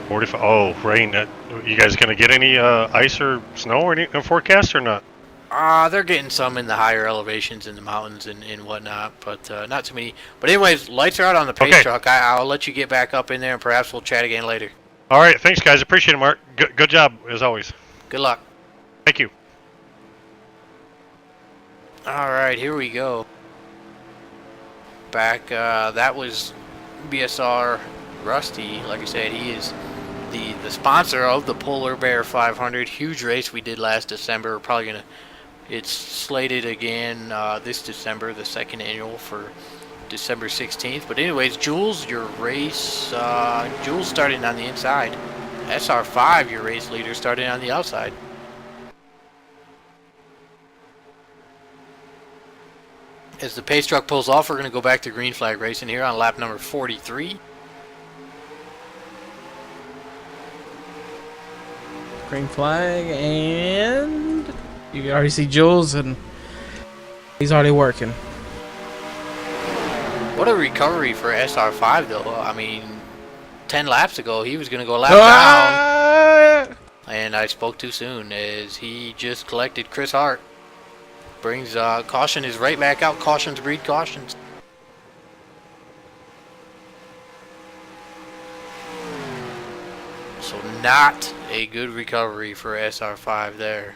45. Oh, rain. You guys gonna get any ice or snow or any forecast or not? They're getting some in the higher elevations in the mountains and whatnot, but not too many. But anyways, lights are out on the pace truck. I'll let you get back up in there, and perhaps we'll chat again later. All right. Thanks, guys. Appreciate it, Mark. Good job, as always. Good luck. Thank you. All right, here we go. Back, that was BSR Rusty. Like I said, he is the sponsor of the Polar Bear 500. Huge race we did last December. We're probably going to... It's slated again this December, the second annual for December 16th. But anyways, Jules, your race, Jules starting on the inside. SR5, your race leader, starting on the outside. As the pace truck pulls off, we're going to go back to green flag racing here on lap number 43. Green flag, and you can already see Jules, and he's already working. What a recovery for SR5, though. I mean, 10 laps ago, he was going to go a lap down, and I spoke too soon as he just collected Chris Hart. brings caution is right back out. Cautions breed cautions. So not a good recovery for SR5 there.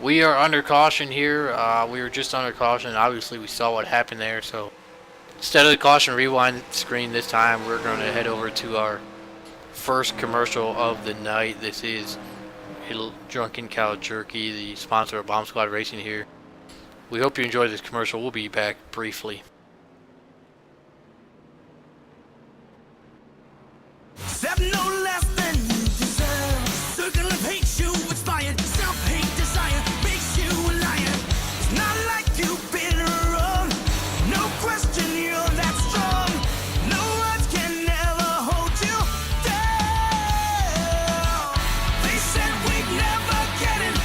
We are under caution here. We were just under caution. Obviously, we saw what happened there. So instead of the caution rewind screen this time, we're going to head over to our first commercial of the night. This is Drunken Cow Jerky, the sponsor of Bomb Squad Racing here. We hope you enjoy this commercial. We'll be back briefly. Have no less than you deserve. Circle of hate you inspired. Self-hate desire makes you a liar. It's not like you've been wrong. No question you're that strong. No words can ever hold you down. They said we'd never get it.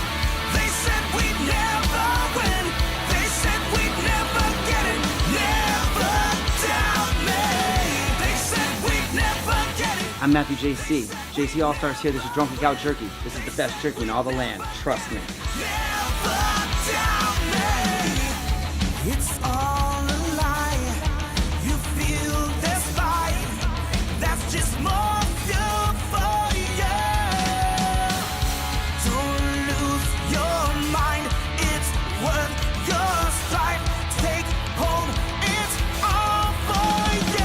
They said we'd never win. They said we'd never get it. Never doubt me. They said we'd never get it. I'm Matthew JC. JC All Stars here. This is Drunken Cow Jerky. This is the best jerky in all the land. Trust me. Never doubt me. It's all a lie. You feel this fight. That's just more fuel for you. Don't lose your mind. It's worth your strife. Take hold. It's all for you.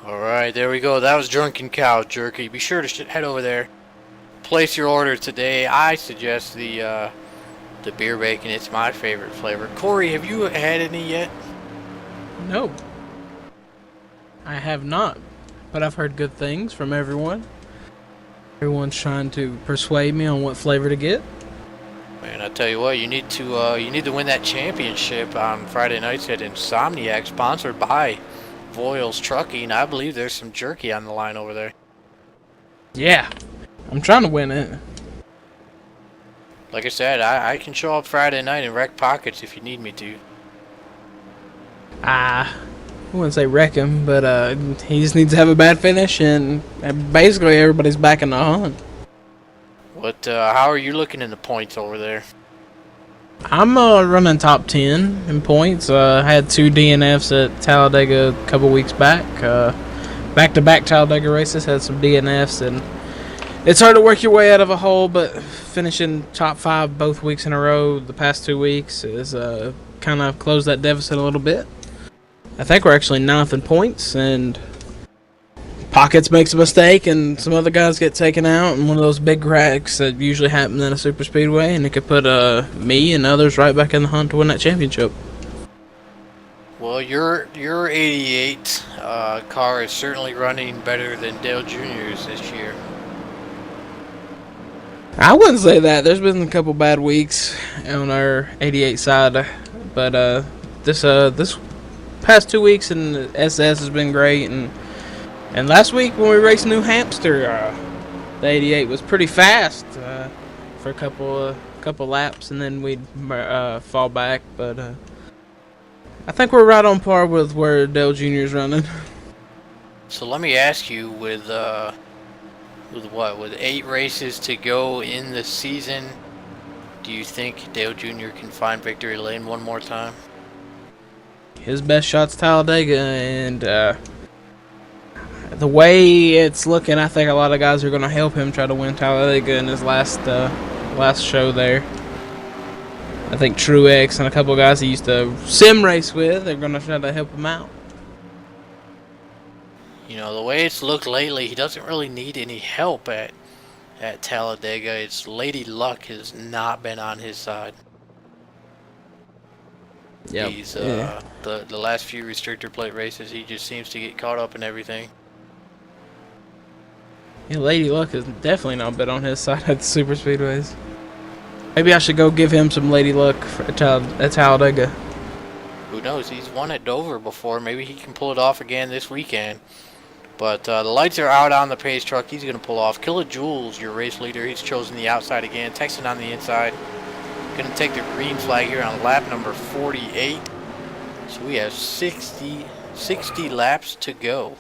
Alright, there we go. That was Drunken Cow Jerky. Be sure to head over there. Place your order today. I suggest the beer bacon. It's my favorite flavor. Corey, have you had any yet? No. I have not. But I've heard good things from everyone. Everyone's trying to persuade me on what flavor to get. Man, I tell you what, you need to win that championship on Friday nights at Insomniac, sponsored by Voiles Trucking. I believe there's some jerky on the line over there. Yeah. I'm trying to win it. Like I said, I can show up Friday night and wreck pockets if you need me to. I wouldn't say wreck him, but he just needs to have a bad finish, and basically everybody's back in the hunt. What? How are you looking in the points over there? I'm running top 10 in points. I had 2 DNFs at Talladega a couple weeks back. Back-to-back Talladega races, had some DNFs, and it's hard to work your way out of a hole, but finishing top 5 both weeks in a row the past 2 weeks is kind of closed that deficit a little bit. I think we're actually 9th in points, and Pockets makes a mistake, and some other guys get taken out, and one of those big cracks that usually happen in a super speedway, and it could put me and others right back in the hunt to win that championship. Well, your 88 car is certainly running better than Dale Jr.'s this year. I wouldn't say that. There's been a couple bad weeks on our 88 side, but this past 2 weeks in the SS has been great, and last week when we raced New Hampshire, the 88 was pretty fast for a couple laps, and then we'd fall back. But I think we're right on par with where Dale Jr. is running. So let me ask you, with 8 races to go in the season, do you think Dale Jr. can find victory lane one more time? His best shot's Talladega, and the way it's looking, I think a lot of guys are going to help him try to win Talladega in his last show there. I think Truex and a couple of guys he used to sim race with are going to try to help him out. You know, the way it's looked lately, he doesn't really need any help at Talladega. It's Lady Luck has not been on his side. Yeah. He's the last few restrictor plate races, he just seems to get caught up in everything. Yeah, Lady Luck has definitely not been on his side at the super speedways. Maybe I should go give him some Lady Luck at Talladega. Who knows? He's won at Dover before. Maybe he can pull it off again this weekend. But the lights are out on the pace truck. He's going to pull off. Kilojoules, your race leader. He's chosen the outside again. Texan on the inside. Going to take the green flag here on lap number 48. So we have 60 laps to go.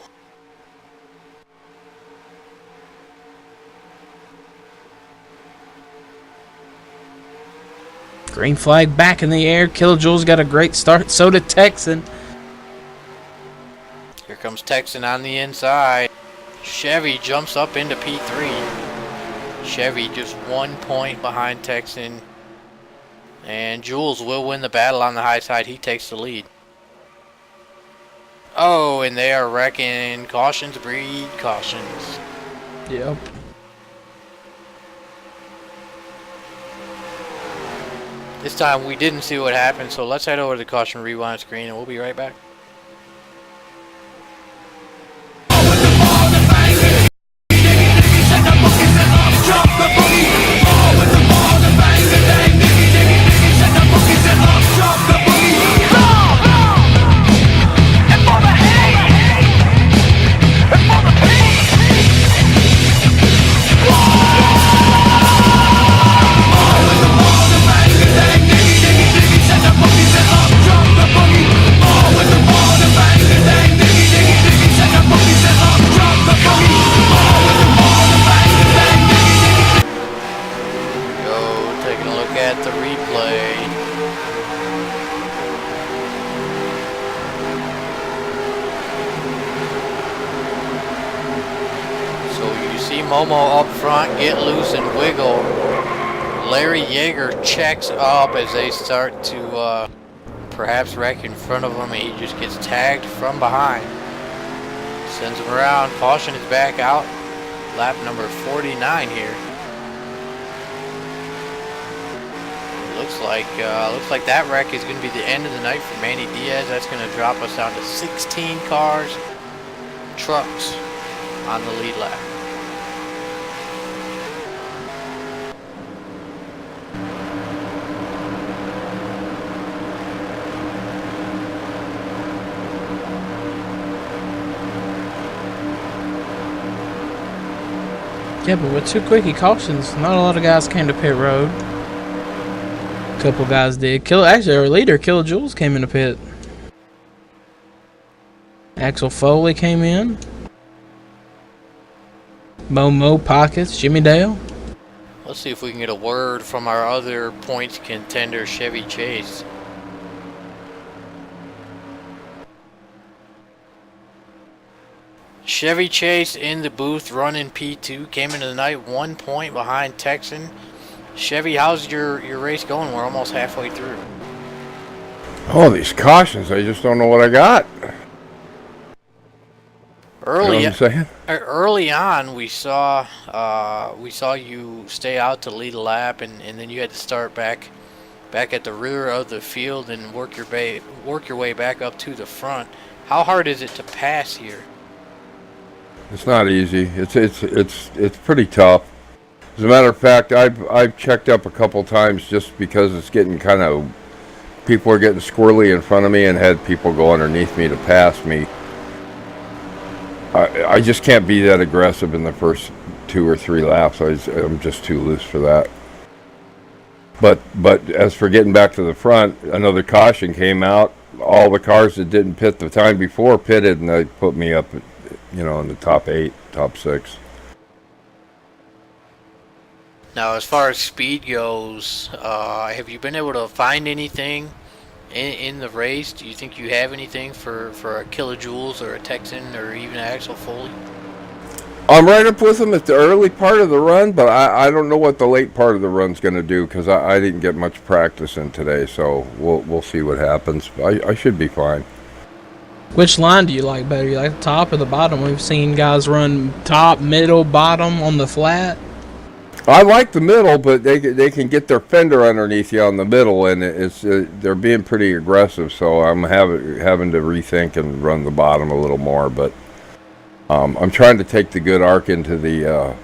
Green flag back in the air. Kilojoules got a great start. So did Texan. Here comes Texan on the inside. Chevy jumps up into P3. Chevy just 1 point behind Texan. And Jules will win the battle on the high side. He takes the lead. Oh, and they are wrecking. Cautions breed cautions. Yep. This time we didn't see what happened, so let's head over to the caution rewind screen and we'll be right back. Momo up front, get loose and wiggle. Larry Yeager checks up as they start to perhaps wreck in front of him, and he just gets tagged from behind. Sends him around. Caution is back out. Lap number 49 here. Looks like that wreck is going to be the end of the night for Manny Diaz. That's going to drop us down to 16 cars, trucks on the lead lap. Yeah, but with 2 quickie cautions, not a lot of guys came to pit road. A couple guys did. Actually, our leader, Kilojoules, came into pit. Axel Foley came in. Momo Pockets, Jimmy Dale. Let's see if we can get a word from our other points contender, Chevy Chase. Chevy Chase in the booth running P2. Came into the night 1 point behind Texan. Chevy, how's your race going? We're almost halfway through. Oh, these cautions, I just don't know what I got. Early, you know what I'm saying? Early on, we saw you stay out to lead a lap, and then you had to start back at the rear of the field and work your way back up to the front. How hard is it to pass here? It's not easy. It's pretty tough. As a matter of fact, I've checked up a couple times just because it's getting kind of, people are getting squirrely in front of me and had people go underneath me to pass me. I just can't be that aggressive in the first 2 or 3 laps. I'm just too loose for that. But as for getting back to the front, another caution came out. All the cars that didn't pit the time before pitted, and they put me up, in the top 8, top 6. Now, as far as speed goes, have you been able to find anything in the race? Do you think you have anything for a Kilojoules or a Texan or even an Axel Foley? I'm right up with them at the early part of the run, but I don't know what the late part of the run's going to do because I didn't get much practice in today, so we'll see what happens. I should be fine. Which line do you like better? You like the top or the bottom? We've seen guys run top, middle, bottom on the flat. I like the middle, but they can get their fender underneath you on the middle, and they're being pretty aggressive. So I'm having to rethink and run the bottom a little more. But I'm trying to take the good arc into the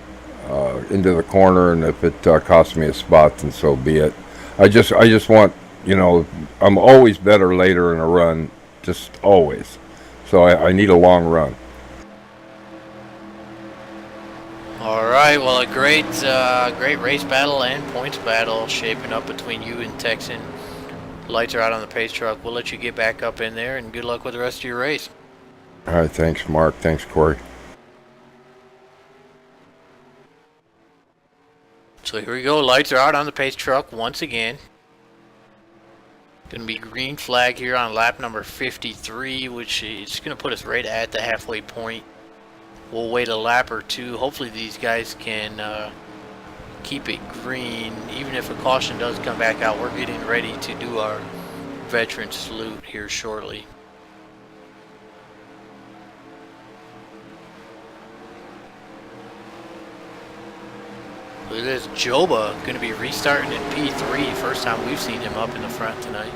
corner, and if it costs me a spot, then so be it. I just want, I'm always better later in a run, just always. So I need a long run. All right, well, a great race battle and points battle shaping up between you and Texan. Lights are out on the pace truck. We'll let you get back up in there, and good luck with the rest of your race. All right, thanks, Mark. Thanks, Corey. So here we go. Lights are out on the pace truck once again. Gonna be green flag here on lap number 53, which is gonna put us right at the halfway point. We'll wait a lap or two. Hopefully these guys can keep it green. Even if a caution does come back out, we're getting ready to do our veteran salute here shortly. Look at this, Joba going to be restarting in P3. First time we've seen him up in the front tonight.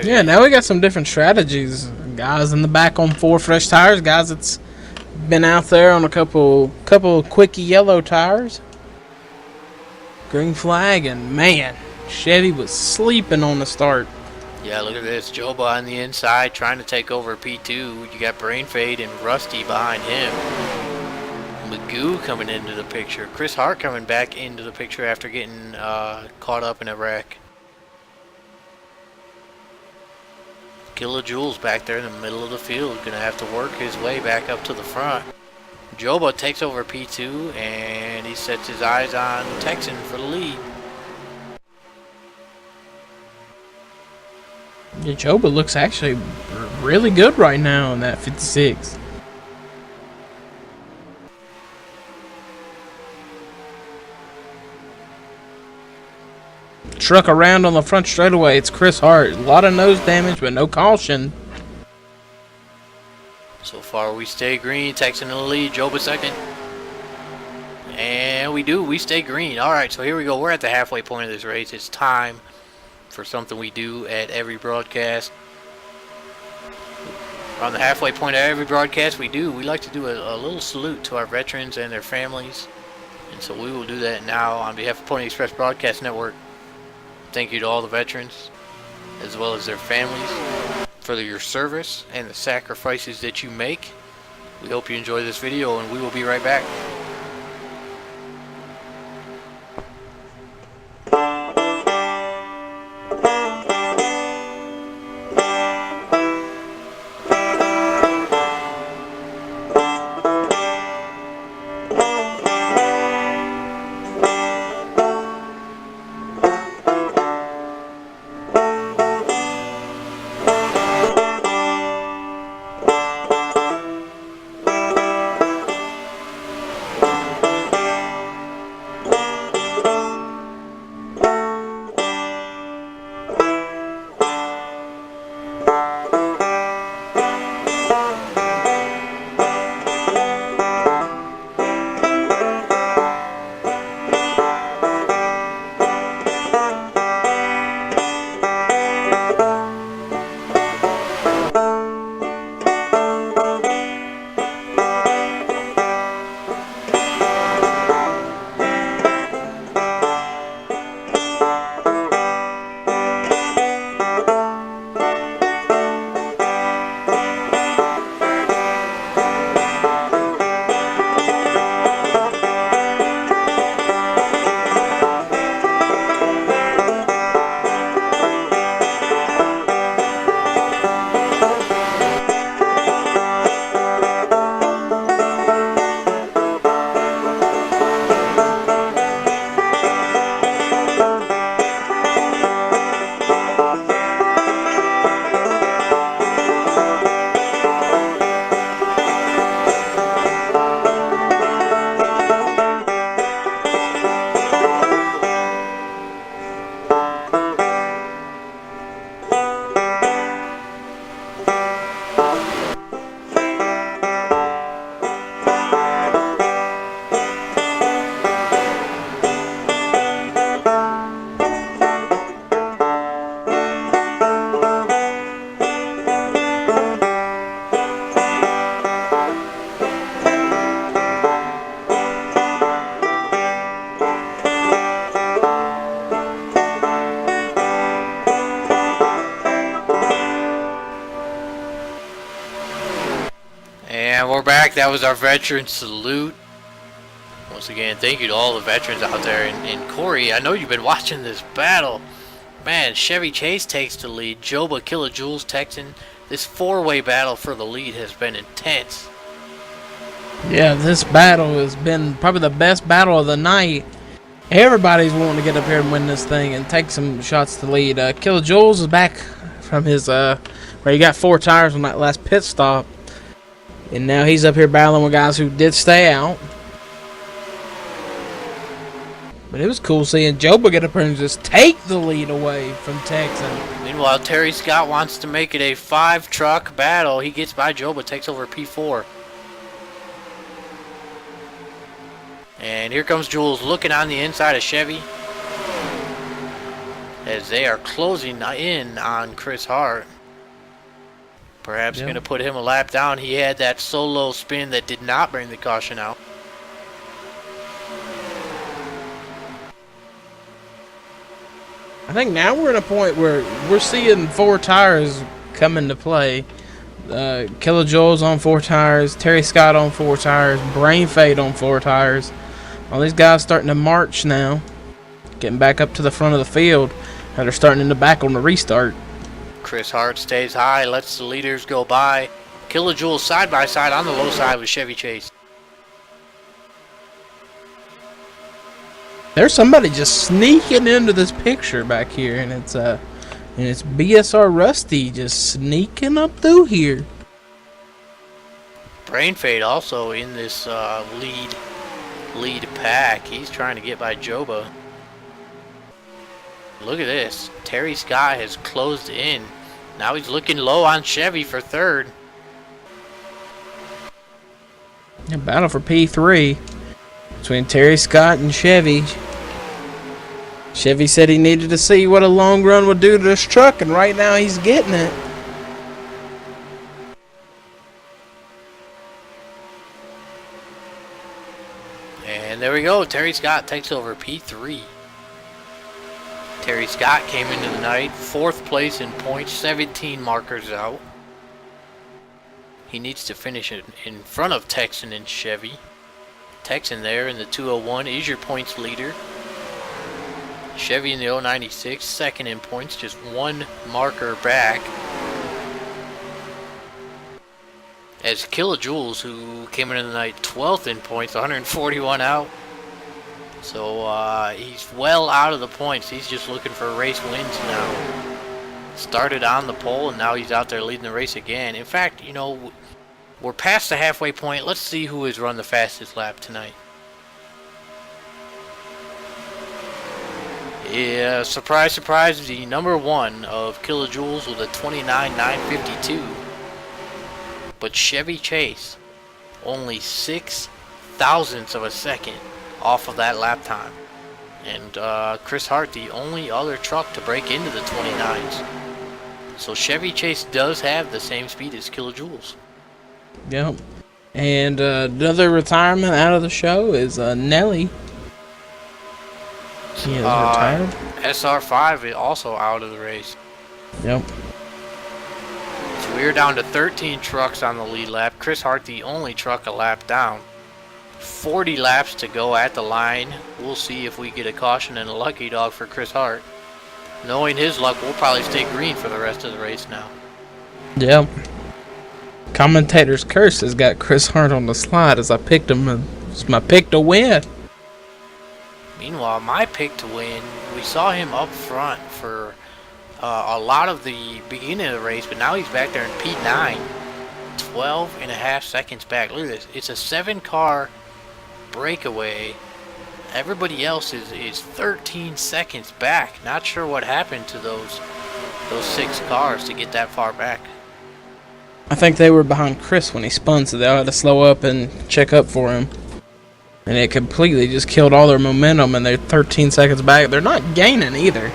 Yeah, now we got some different strategies. Guys in the back on 4 fresh tires. Guys that's been out there on a couple quickie yellow tires. Green flag, and man, Chevy was sleeping on the start. Yeah, look at this. Joba on the inside trying to take over P2. You got Brain Fade and Rusty behind him. Magoo coming into the picture. Chris Hart coming back into the picture after getting caught up in a wreck. Kilojoules back there in the middle of the field. Gonna have to work his way back up to the front. Joba takes over P2 and he sets his eyes on Texan for the lead. Yeah, Joba looks actually really good right now in that 56. Truck around on the front straightaway. It's Chris Hart. A lot of nose damage, but no caution. So far we stay green. Texan in the lead. Joba second. And we stay green. Alright, so here we go. We're at the halfway point of this race. It's time for something we do at every broadcast. On the halfway point of every broadcast we like to do a little salute to our veterans and their families. And so we will do that now on behalf of Pony Express Broadcast Network. Thank you to all the veterans, as well as their families, for your service and the sacrifices that you make. We hope you enjoy this video, and we will be right back. back. That was our veteran salute. Once again, thank you to all the veterans out there. And Corey, I know you've been watching this battle. Man, Chevy Chase takes the lead. Joba, Kilojoules, Texan. This four-way battle for the lead has been intense. Yeah, this battle has been probably the best battle of the night. Everybody's wanting to get up here and win this thing and take some shots to lead. Kilojoules is back from his, where he got 4 tires on that last pit stop. And now he's up here battling with guys who did stay out. But it was cool seeing Joba get up here and just take the lead away from Texan. Meanwhile, Terry Scott wants to make it a 5-truck battle. He gets by Joba, takes over P4. And here comes Jules looking on the inside of Chevy as they are closing in on Chris Hart. Perhaps going to put him a lap down. He had that solo spin that did not bring the caution out. I think now we're at a point where we're seeing 4 tires come into play. Kilojoules on 4 tires, Terry Scott on 4 tires, Brain Fade on 4 tires. All these guys starting to march now, getting back up to the front of the field. Now they're starting in the back on the restart. Chris Hart stays high, lets the leaders go by. Kilojoules side by side on the low side with Chevy Chase. There's somebody just sneaking into this picture back here, and it's BSR Rusty just sneaking up through here. Brain Fade also in this lead pack. He's trying to get by Joba. Look at this. Terry Scott has closed in. Now he's looking low on Chevy for third. A battle for P3 between Terry Scott and Chevy. Chevy said he needed to see what a long run would do to this truck, and right now he's getting it. And there we go. Terry Scott takes over P3. Terry Scott came into the night 4th place in points, 17 markers out. He needs to finish it in front of Texan and Chevy. Texan there in the 201 is your points leader. Chevy in the 096, second in points, just 1 marker back. As Kilojoules, who came into the night 12th in points, 141 out. So he's well out of the points. He's just looking for race wins now. Started on the pole, and now he's out there leading the race again. In fact, you know, we're past the halfway point. Let's see who has run the fastest lap tonight. Yeah, surprise, surprise, the number 1 of Kilojoules with a 29.952. But Chevy Chase, only 6 thousandths of a second off of that lap time. And Chris Hart, the only other truck to break into the 29s. So Chevy Chase does have the same speed as Kilojoules. Yep. And another retirement out of the show is Nelly. She is retired. SR5 is also out of the race. Yep. So we're down to 13 trucks on the lead lap. Chris Hart, the only truck a lap down. 40 laps to go at the line. We'll see if we get a caution and a lucky dog for Chris Hart. Knowing his luck, we'll probably stay green for the rest of the race now. Yep. Commentator's curse has got Chris Hart on the slide as I picked him. It's my pick to win. Meanwhile, my pick to win, we saw him up front for a lot of the beginning of the race, but now he's back there in P9. 12 and a half seconds back. Look at this. It's a 7-car breakaway. Everybody else is 13 seconds back. Not sure what happened to those 6 cars to get that far back. I think they were behind Chris when he spun, so they had to slow up and check up for him. And it completely just killed all their momentum, and they're 13 seconds back. They're not gaining either.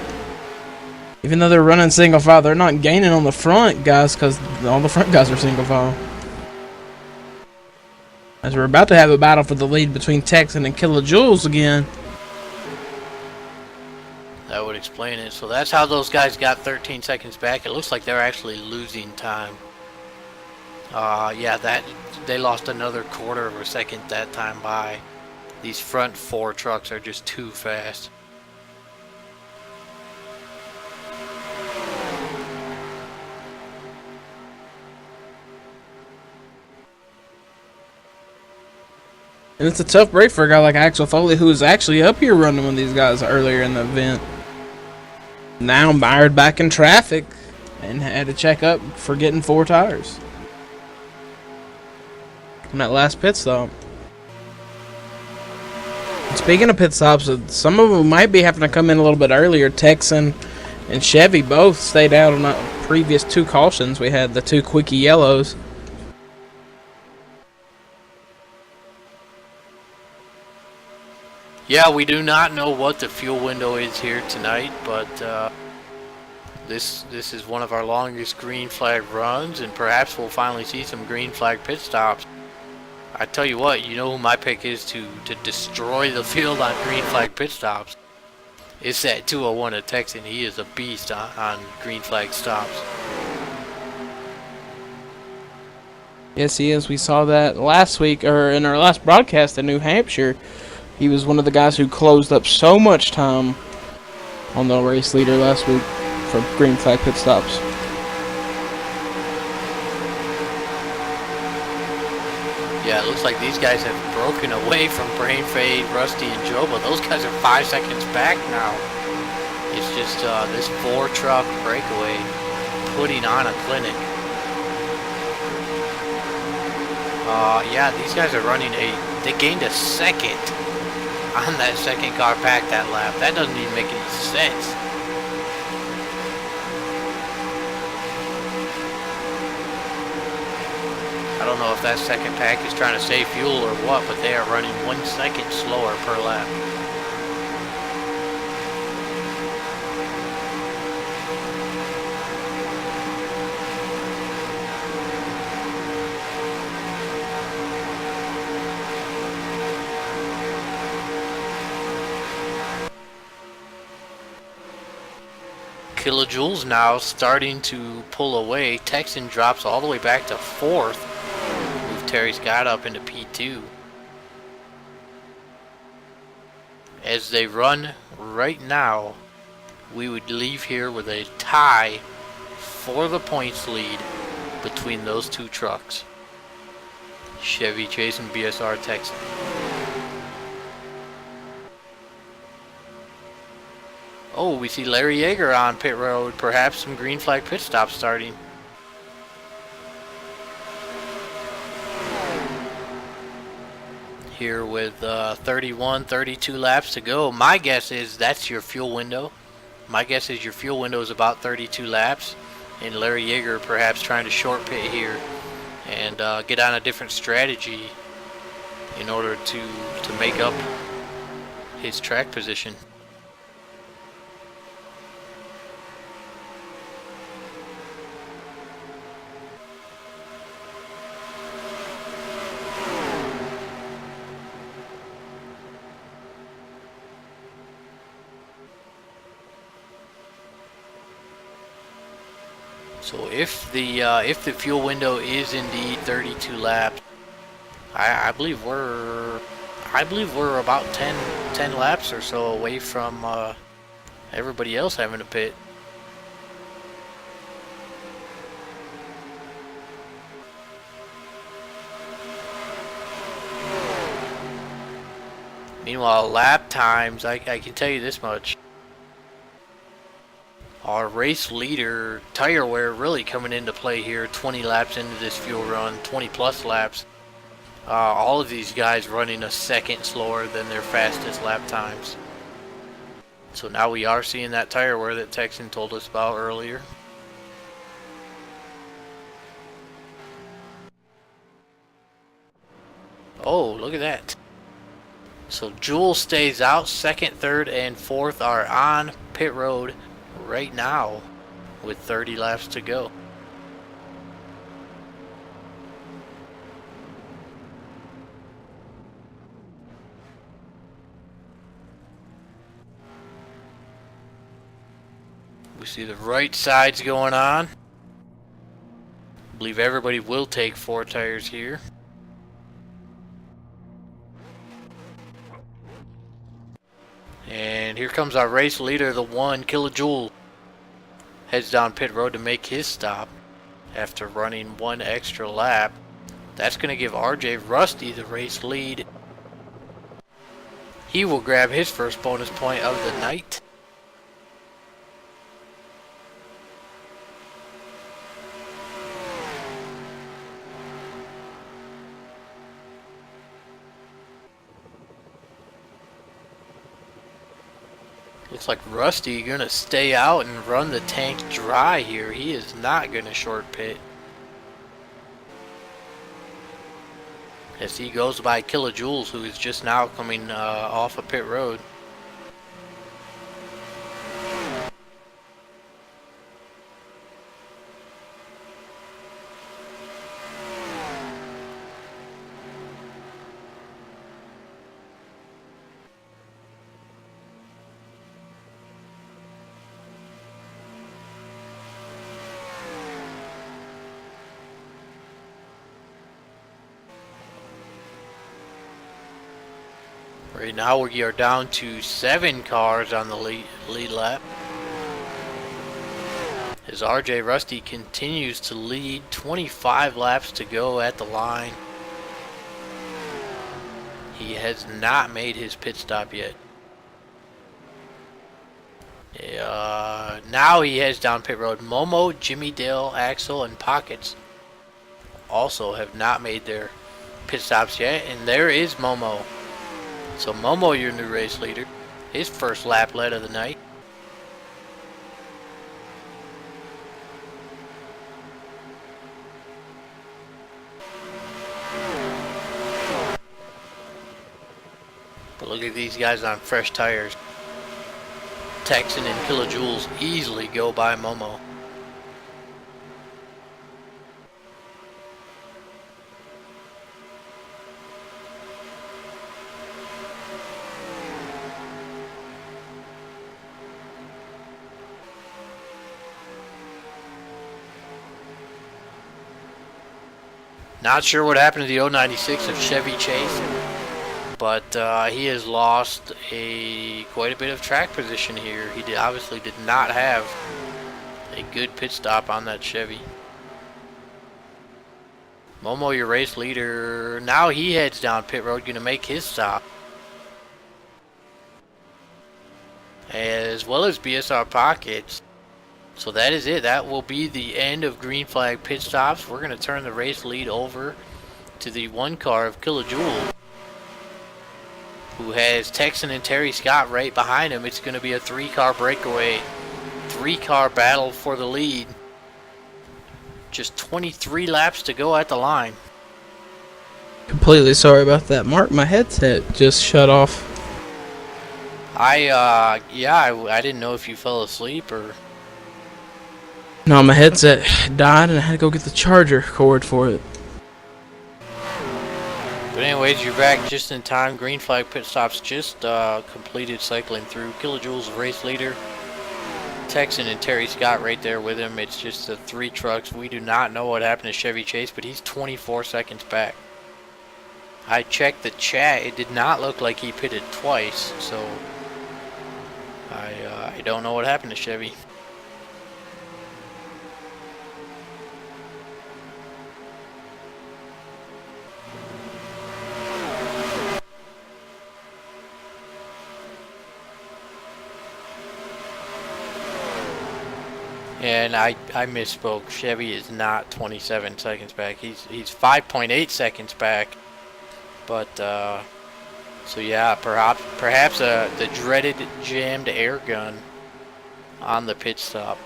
Even though they're running single file, they're not gaining on the front guys because all the front guys are single file. As we're about to have a battle for the lead between Texan and Kilojoules again. That would explain it. So that's how those guys got 13 seconds back. It looks like they're actually losing time. Yeah, that they lost another quarter of a second that time by. These front 4 trucks are just too fast. And it's a tough break for a guy like Axel Foley, who was actually up here running with these guys earlier in the event. Now mired back in traffic and had to check up for getting 4 tires on that last pit stop. And speaking of pit stops, some of them might be having to come in a little bit earlier. Texan and Chevy both stayed out on the previous 2 cautions. We had the 2 quickie yellows. Yeah, we do not know what the fuel window is here tonight, but this is one of our longest green flag runs, and perhaps we'll finally see some green flag pit stops. I tell you what, you know who my pick is to destroy the field on green flag pit stops? It's that 201 of Texan. He is a beast on green flag stops. Yes, he is. We saw that last week, or in our last broadcast in New Hampshire. He was one of the guys who closed up so much time on the race leader last week for green flag pit stops. Yeah, it looks like these guys have broken away from Brain Fade, Rusty, and Joe, but those guys are 5 seconds back now. It's just this 4-truck breakaway putting on a clinic. Yeah, these guys are running they gained a second on that second car pack that lap. That doesn't even make any sense. I don't know if that second pack is trying to save fuel or what, but they are running 1 second slower per lap. Kilojoules now starting to pull away. Texan drops all the way back to 4th. Move Terry Scott up into P2. As they run right now, we would leave here with a tie for the points lead between those 2 trucks. Chevy chasing BSR Texan. Oh, we see Larry Yeager on pit road. Perhaps some green flag pit stops starting. Here with 31, 32 laps to go. My guess is that's your fuel window. My guess is your fuel window is about 32 laps. And Larry Yeager perhaps trying to short pit here and get on a different strategy in order to make up his track position. So if the fuel window is indeed 32 laps, I believe we're about 10 laps or so away from everybody else having to pit. Meanwhile, lap times, I can tell you this much. Our race leader, tire wear, really coming into play here. 20 laps into this fuel run, 20 plus laps. All of these guys running a second slower than their fastest lap times. So now we are seeing that tire wear that Texan told us about earlier. Oh, look at that. So Jules stays out. 2nd, 3rd, and 4th are on pit road right now with 30 laps to go. We see the right sides going on. believe everybody will take 4 tires here. And here comes our race leader, the 1, Kilojoule. Heads down pit road to make his stop after running 1 extra lap. That's going to give RJ Rusty the race lead. He will grab his first bonus point of the night. Looks like Rusty gonna stay out and run the tank dry here. He is not gonna short pit. As he goes by Kilojoules, who is just now coming off of pit road. Right now we are down to 7 cars on the lead lap. As RJ Rusty continues to lead, 25 laps to go at the line. He has not made his pit stop yet. Now he heads down pit road. Momo, Jimmy Dale, Axel, and Pockets also have not made their pit stops yet. And there is Momo. So Momo, your new race leader, his first lap led of the night. But look at these guys on fresh tires. Texan and Kilojoules easily go by Momo. Not sure what happened to the 096 of Chevy Chase, but he has lost quite a bit of track position here. He obviously did not have a good pit stop on that Chevy. Momo, your race leader, now he heads down pit road, going to make his stop. As well as BSR Pockets. So that is it. That will be the end of green flag pit stops. We're going to turn the race lead over to the 1 car of Kilojoule, who has Texan and Terry Scott right behind him. It's going to be a 3-car breakaway, 3-car battle for the lead. Just 23 laps to go at the line. Completely sorry about that, Mark. My headset just shut off. I didn't know if you fell asleep or... No, my headset died and I had to go get the charger cord for it. But anyways, you're back just in time. Green flag pit stops just completed cycling through. Kilojoules race leader. Texan and Terry Scott right there with him. It's just the 3 trucks. We do not know what happened to Chevy Chase, but he's 24 seconds back. I checked the chat. It did not look like he pitted twice, so I don't know what happened to Chevy. And I misspoke. Chevy is not 27 seconds back. He's 5.8 seconds back. But so yeah, perhaps the dreaded jammed air gun on the pit stop.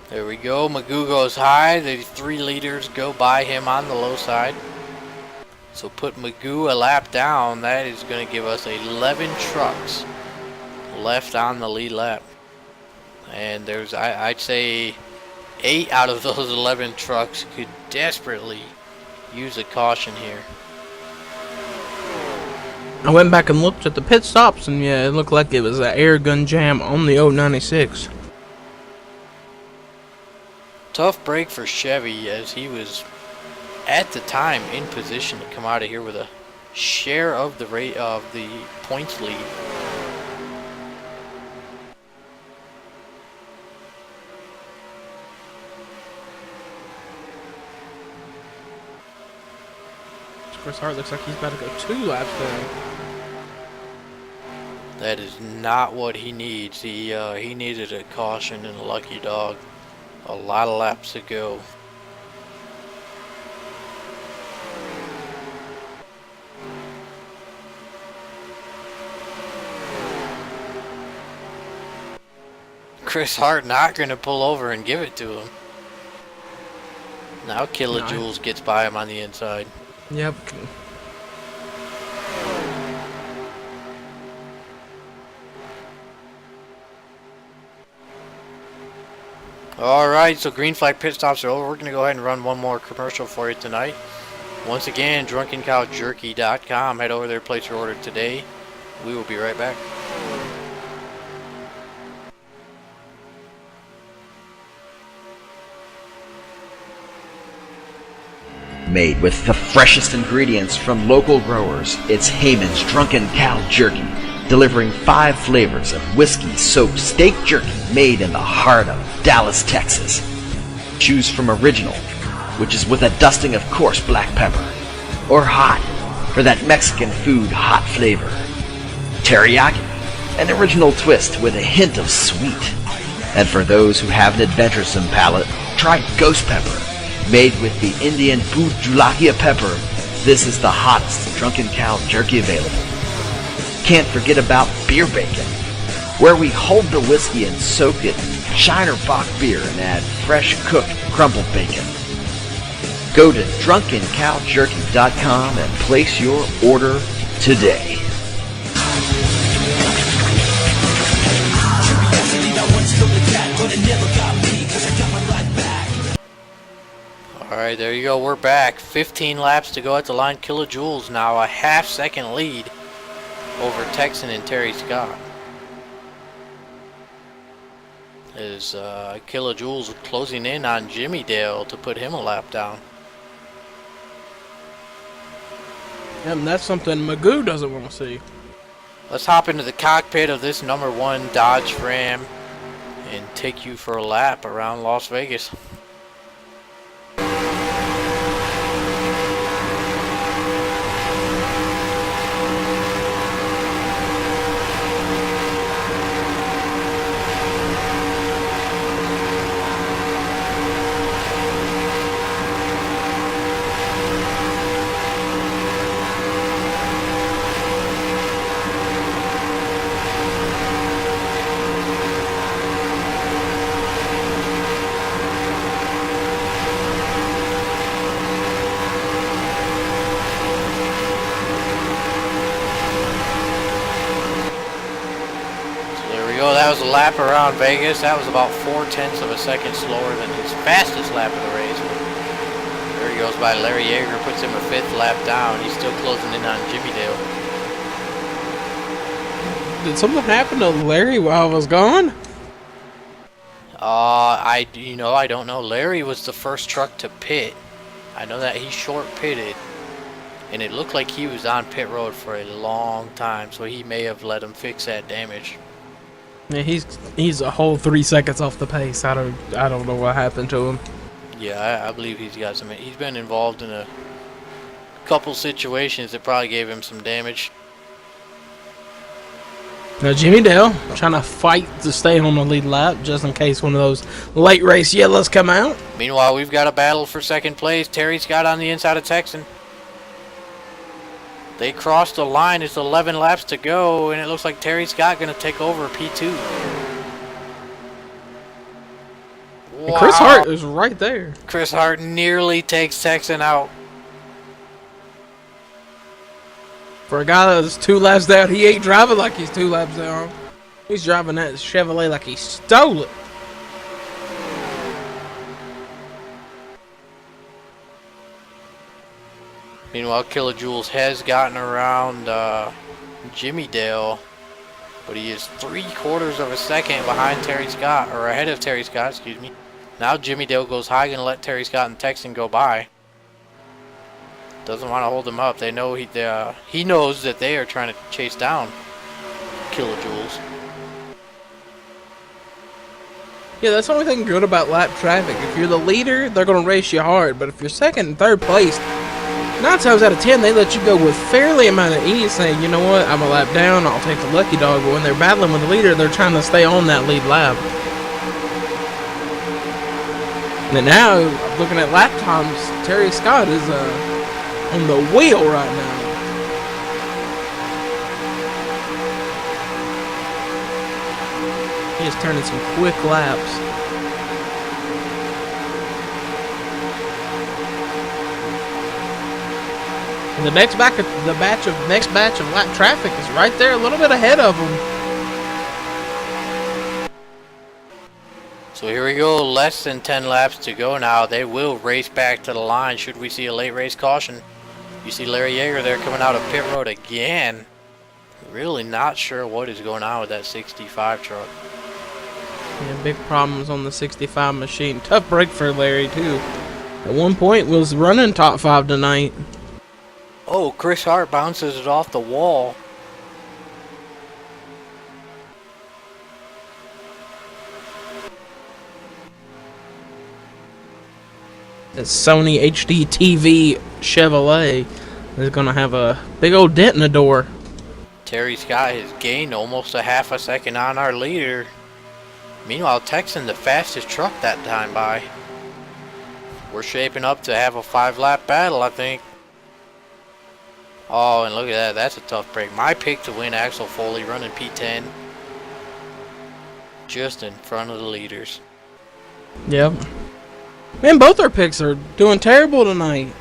There we go. Magoo goes high. The 3 leaders go by him on the low side. So put Magoo a lap down. That is going to give us 11 trucks left on the lead lap. And there's, I'd say, 8 out of those 11 trucks could desperately use a caution here. I went back and looked at the pit stops, and yeah, it looked like it was an air gun jam on the 096. Tough break for Chevy, as he was at the time in position to come out of here with a share of the points lead. Chris Hart looks like he's about to go 2 laps there. That is not what he needs. He needed a caution and a lucky dog. A lot of laps to go. Chris Hart not going to pull over and give it to him. Now Kilojoules gets by him on the inside. Yep. Alright, so green flag pit stops are over. We're going to go ahead and run one more commercial for you tonight. Once again, drunkencowjerky.com. Head over there, place your order today. We will be right back. Made with the freshest ingredients from local growers, it's Heyman's Drunken Cow Jerky, delivering 5 flavors of whiskey soaked steak jerky made in the heart of Dallas, Texas. Choose from original, which is with a dusting of coarse black pepper, or hot, for that Mexican food hot flavor. Teriyaki, an original twist with a hint of sweet. And for those who have an adventuresome palate, try Ghost Pepper. Made with the Indian Bhut pepper, this is the hottest Drunken Cow Jerky available. Can't forget about beer bacon, where we hold the whiskey and soak it in Shiner Bock beer and add fresh cooked crumbled bacon. Go to drunkencowjerky.com and place your order today. Alright, there you go. We're back. 15 laps to go at the line. Kilojoules now a half-second lead over Texan and Terry Scott. Is Kilojoules closing in on Jimmy Dale to put him a lap down. And that's something Magoo doesn't want to see. Let's hop into the cockpit of this #1 Dodge Ram and take you for a lap around Las Vegas. That was a lap around Vegas. That was about 0.4 of a second slower than his fastest lap of the race. There he goes by Larry Yeager, puts him a 5th lap down. He's still closing in on Jimmy Dale. Did something happen to Larry while I was gone? I don't know. Larry was the first truck to pit. I know that he short pitted, and it looked like he was on pit road for a long time, so he may have let him fix that damage. Yeah, he's a whole 3 seconds off the pace. I don't know what happened to him. Yeah, I believe he's got some. He's been involved in a couple situations that probably gave him some damage. Now Jimmy Dale trying to fight to stay on the lead lap just in case one of those late race yellows come out. Meanwhile, we've got a battle for second place. Terry Scott on the inside of Texan. They crossed the line. It's 11 laps to go, and it looks like Terry Scott going to take over P2. Wow. Chris Hart is right there. Chris Hart nearly takes Texan out. For a guy that's 2 laps down, he ain't driving like he's 2 laps down. He's driving that Chevrolet like he stole it. Meanwhile, Kilojoules has gotten around Jimmy Dale, but he is 3/4 of a second behind Terry Scott, or ahead of Terry Scott, excuse me. Now Jimmy Dale goes high and let Terry Scott and Texan go by. Doesn't want to hold him up. They know he knows that they are trying to chase down Kilojoules. Yeah, that's the only thing good about lap traffic. If you're the leader, they're going to race you hard. But if you're second and third place, 9 times out of 10, they let you go with fairly amount of ease, saying, you know what, I'm a lap down, I'll take the lucky dog. But when they're battling with the leader, they're trying to stay on that lead lap. And now, looking at lap times, Terry Scott is on the wheel right now. He is turning some quick laps. And the next batch of lap traffic is right there, a little bit ahead of them. So here we go, less than 10 laps to go now. They will race back to the line should we see a late race caution. You see Larry Yeager there coming out of pit road again. Really not sure what is going on with that 65 truck. Yeah, big problems on the 65 machine. Tough break for Larry, too. At one point was running top 5 tonight. Oh, Chris Hart bounces it off the wall. The Sony HD TV Chevrolet is going to have a big old dent in the door. Terry Scott has gained almost a half a second on our leader. Meanwhile, Texan, the fastest truck that time by. We're shaping up to have a 5-lap battle, I think. Oh, and look at that. That's a tough break. My pick to win, Axel Foley running P10. Just in front of the leaders. Yep. Man, both our picks are doing terrible tonight.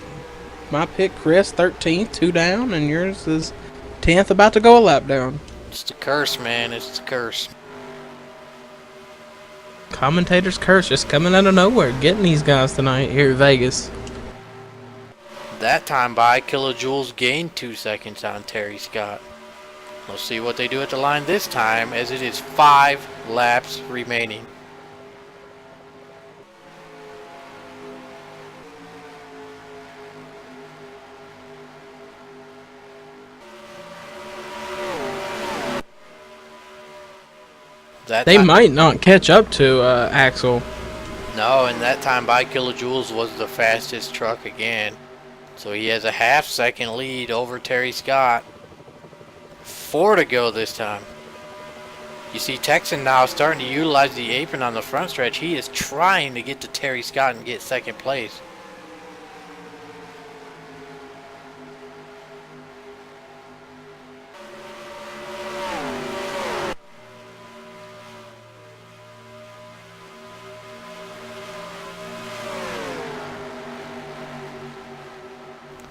My pick, Chris, 13th, 2 down, and yours is 10th, about to go a lap down. It's the curse, man. It's the curse. Commentator's curse just coming out of nowhere, getting these guys tonight here at Vegas. That time by, Kilojoules gained 2 seconds on Terry Scott. We'll see what they do at the line this time, as it is 5 laps remaining. They might not catch up to Axel. No, and that time by, Kilojoules was the fastest truck again. So he has a half-second lead over Terry Scott. 4 to go this time. You see Texan now starting to utilize the apron on the front stretch. He is trying to get to Terry Scott and get second place.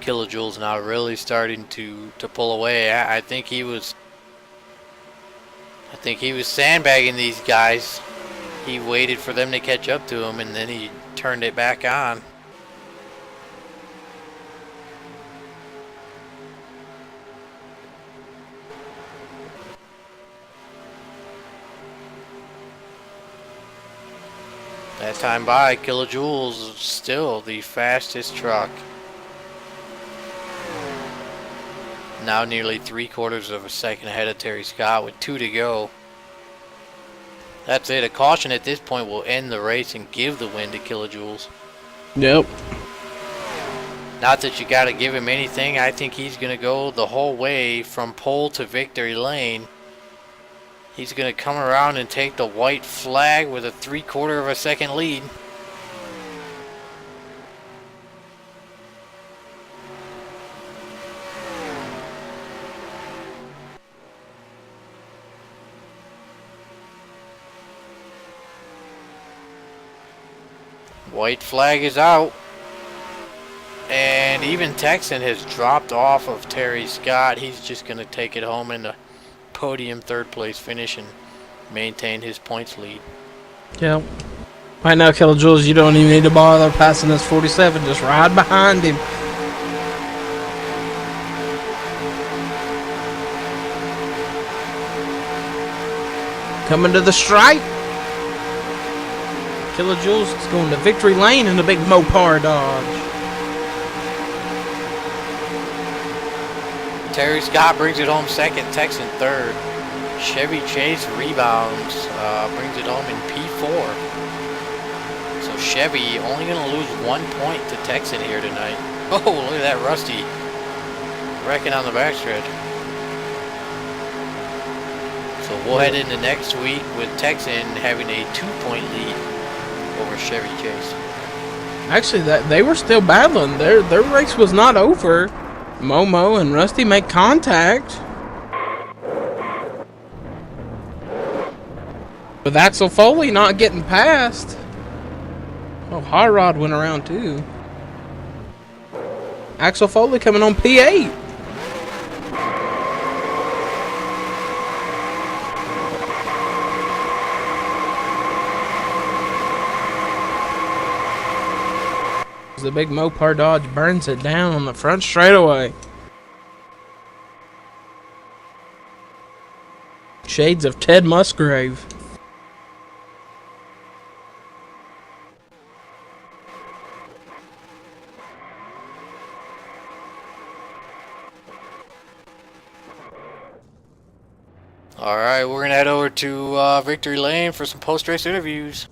Kilojoules now really starting to pull away. I think he was sandbagging these guys. He waited for them to catch up to him and then he turned it back on. That time by, Kilojoules still the fastest truck. Now nearly 3/4 of a second ahead of Terry Scott with 2 to go. That's it. A caution at this point will end the race and give the win to Kilojoules. Yep. Not that you got to give him anything. I think he's going to go the whole way from pole to victory lane. He's going to come around and take the white flag with a 3/4 of a second lead. White flag is out. And even Texan has dropped off of Terry Scott. He's just going to take it home in the podium 3rd place finish and maintain his points lead. Yep. Right now, Kilojoules, you don't even need to bother passing this 47. Just ride behind him. Coming to the stripe. Kilojoules is going to victory lane in the big Mopar Dodge. Terry Scott brings it home second, Texan third. Chevy Chase rebounds, brings it home in P4. So Chevy only going to lose 1 point to Texan here tonight. Oh, look at that Rusty wrecking on the backstretch. So we'll head into next week with Texan having a 2-point lead over Chevy Chase. Actually, they were still battling. Their race was not over. Momo and Rusty make contact. With Axel Foley not getting past. Oh, Hot Rod went around too. Axel Foley coming on P8. The big Mopar Dodge burns it down on the front straightaway. Shades of Ted Musgrave. Alright, we're going to head over to Victory Lane for some post-race interviews.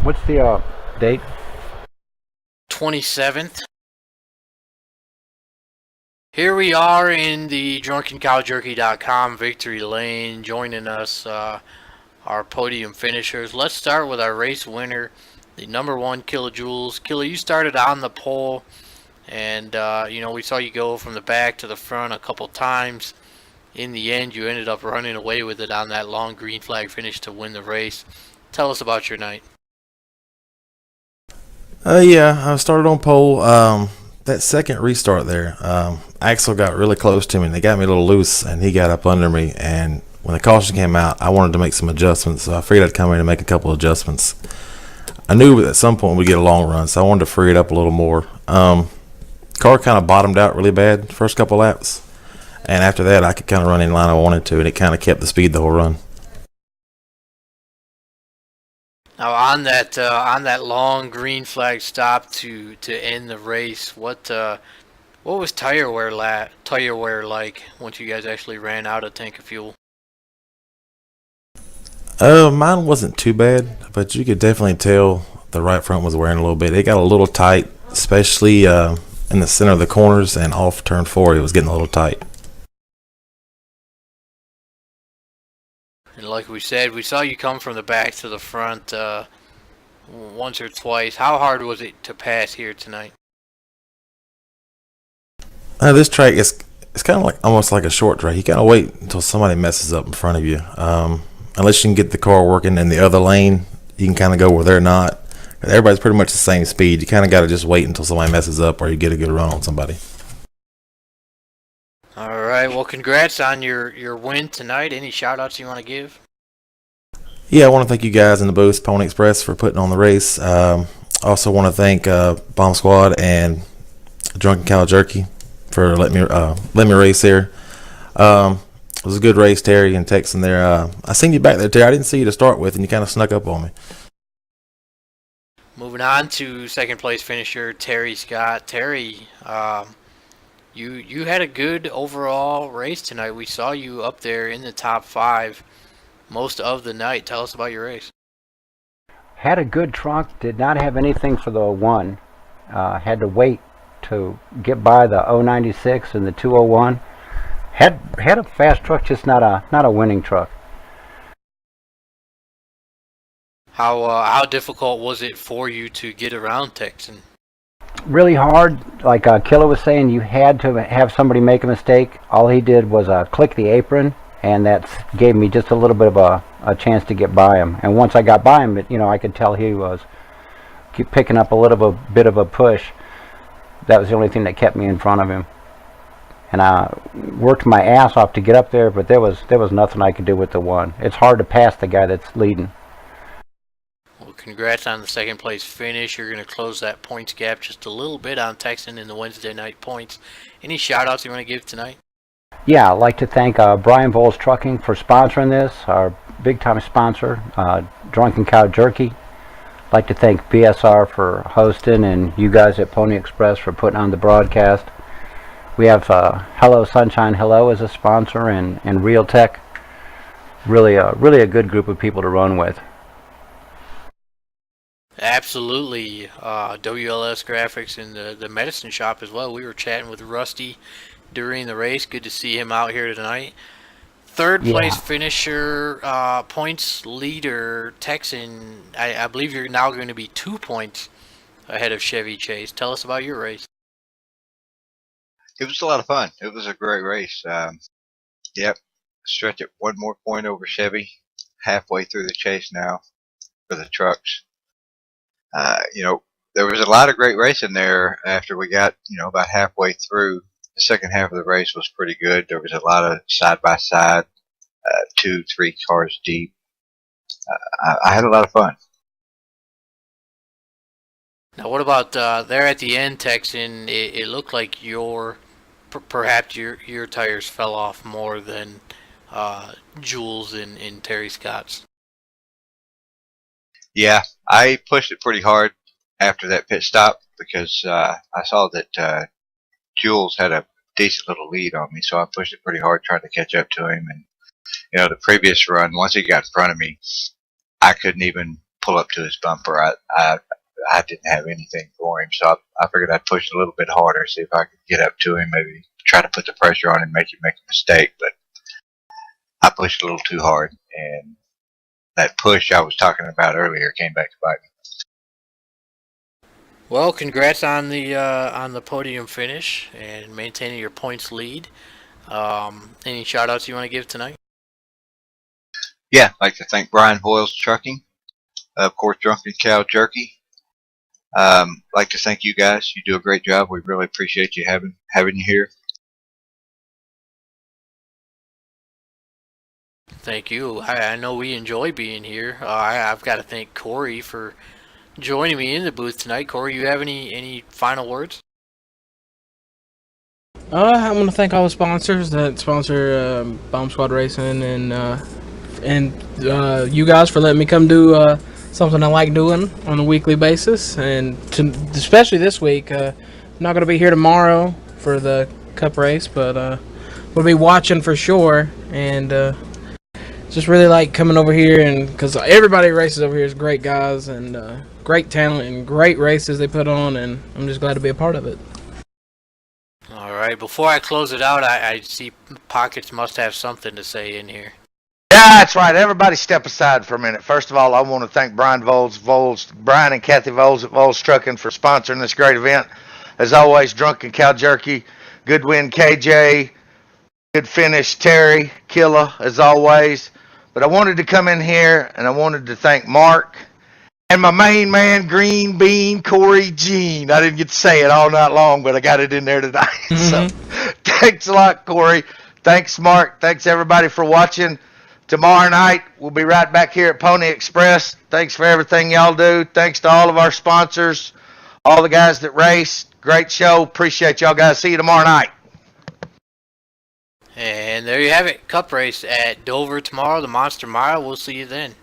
What's the date? 27th. Here we are in the drunkencowjerky.com victory lane. Joining us, our podium finishers. Let's start with our race winner, the number 1 Kilojoules. Kilo, you started on the pole, and you know, we saw you go from the back to the front a couple times. In the end, you ended up running away with it on that long green flag finish to win the race. Tell us about your night. Yeah, I started on pole. That second restart there, Axel got really close to me, and they got me a little loose, and he got up under me. And when the caution came out, I wanted to make some adjustments, so I figured I'd come in and make a couple of adjustments. I knew at some point we'd get a long run, so I wanted to free it up a little more. Car kind of bottomed out really bad first couple laps, and after that, I could kind of run in line I wanted to, and it kind of kept the speed the whole run. Now on that long green flag stop to end the race, what was tire wear like once you guys actually ran out of tank of fuel? Mine wasn't too bad, but you could definitely tell the right front was wearing a little bit. It got a little tight, especially in the center of the corners and off turn 4. It was getting a little tight. And like we said, we saw you come from the back to the front once or twice. How hard was it to pass here tonight? This track is kind of like almost like a short track. You gotta wait until somebody messes up in front of you. Unless you can get the car working in the other lane, you can kind of go where they're not. Everybody's pretty much the same speed. You kind of got to just wait until somebody messes up or you get a good run on somebody. All right. Well, congrats on your win tonight. Any shout-outs you want to give? Yeah, I want to thank you guys in the booth, Pony Express, for putting on the race. Also want to thank Bomb Squad and Drunken Cow Jerky for letting me race here. It was a good race, Terry and Texan there. I seen you back there, Terry. I didn't see you to start with, and you kind of snuck up on me. Moving on to second place finisher Terry Scott. Terry, you had a good overall race tonight. We saw you up there in the top 5 most of the night. Tell us about your race. Had a good truck, did not have anything for the 01. Had to wait to get by the 096 and the 201. Had a fast truck, just not a winning truck. How difficult was it for you to get around Texan? Really hard. Like Killer was saying, you had to have somebody make a mistake. All he did was click the apron, and that gave me just a little bit of a chance to get by him. And once I got by him, I could tell he was keep picking up a little bit of a push. That was the only thing that kept me in front of him. and I worked my ass off to get up there, but there was nothing I could do with the one. It's hard to pass the guy that's leading. Well, congrats on the second place finish. You're going to close that points gap just a little bit on Texan in the Wednesday night points. Any shout outs you want to give tonight? Yeah, I'd like to thank Brian Voiles Trucking for sponsoring this, our big time sponsor, Drunken Cow Jerky. I'd like to thank BSR for hosting, and you guys at Pony Express for putting on the broadcast. We have Hello Sunshine Hello as a sponsor, and Real Tech. Really a good group of people to run with. Absolutely. WLS Graphics and the medicine shop as well. We were chatting with Rusty during the race. Good to see him out here tonight. Third place finisher, points leader, Texan. I believe you're now going to be 2 points ahead of Chevy Chase. Tell us about your race. It was a lot of fun. It was a great race. Yep, stretch it one more point over Chevy. Halfway through the chase now for the trucks. There was a lot of great racing there after we got, about halfway through. The second half of the race was pretty good. There was a lot of side-by-side, 2-3 cars deep. I had a lot of fun. Now, what about there at the end, Texan? It looked like perhaps your tires fell off more than Jules and Terry Scott's. Yeah, I pushed it pretty hard after that pit stop because I saw that Jules had a decent little lead on me, so I pushed it pretty hard trying to catch up to him. And the previous run, once he got in front of me, I couldn't even pull up to his bumper. I didn't have anything for him, so I figured I'd push a little bit harder, see if I could get up to him, maybe try to put the pressure on him, make him make a mistake. But I pushed a little too hard, and that push I was talking about earlier came back to bite me. Well, congrats on the podium finish and maintaining your points lead. Any shout outs you want to give tonight? Yeah, I'd like to thank Brian Voiles Trucking, of course, Drunken Cow Jerky. Like to thank you guys. You do a great job. We really appreciate you having you here. Thank you. I know we enjoy being here. I've got to thank Corey for joining me in the booth tonight. Corey, you have any final words? I want to thank all the sponsors that sponsor Bomb Squad Racing and you guys for letting me come do something I like doing on a weekly basis, and especially this week. I'm not going to be here tomorrow for the Cup race, but we'll be watching for sure, and just really like coming over here, and because everybody races over here is great guys and great talent and great races they put on, and I'm just glad to be a part of it. All right, before I close it out, I see Pockets must have something to say in here. Yeah, that's right. Everybody step aside for a minute. First of all, I want to thank Brian and Kathy Voiles at Voiles Trucking for sponsoring this great event. As always, Drunken Cow Jerky, good win KJ, good finish Terry, Killa, as always. But I wanted to come in here and I wanted to thank Mark and my main man, Green Bean, Corey Jean. I didn't get to say it all night long, but I got it in there tonight. So thanks a lot, Corey. Thanks, Mark. Thanks, everybody, for watching. Tomorrow night, we'll be right back here at Pony Express. Thanks for everything y'all do. Thanks to all of our sponsors, all the guys that race. Great show. Appreciate y'all guys. See you tomorrow night. And there you have it. Cup race at Dover tomorrow, the Monster Mile. We'll see you then.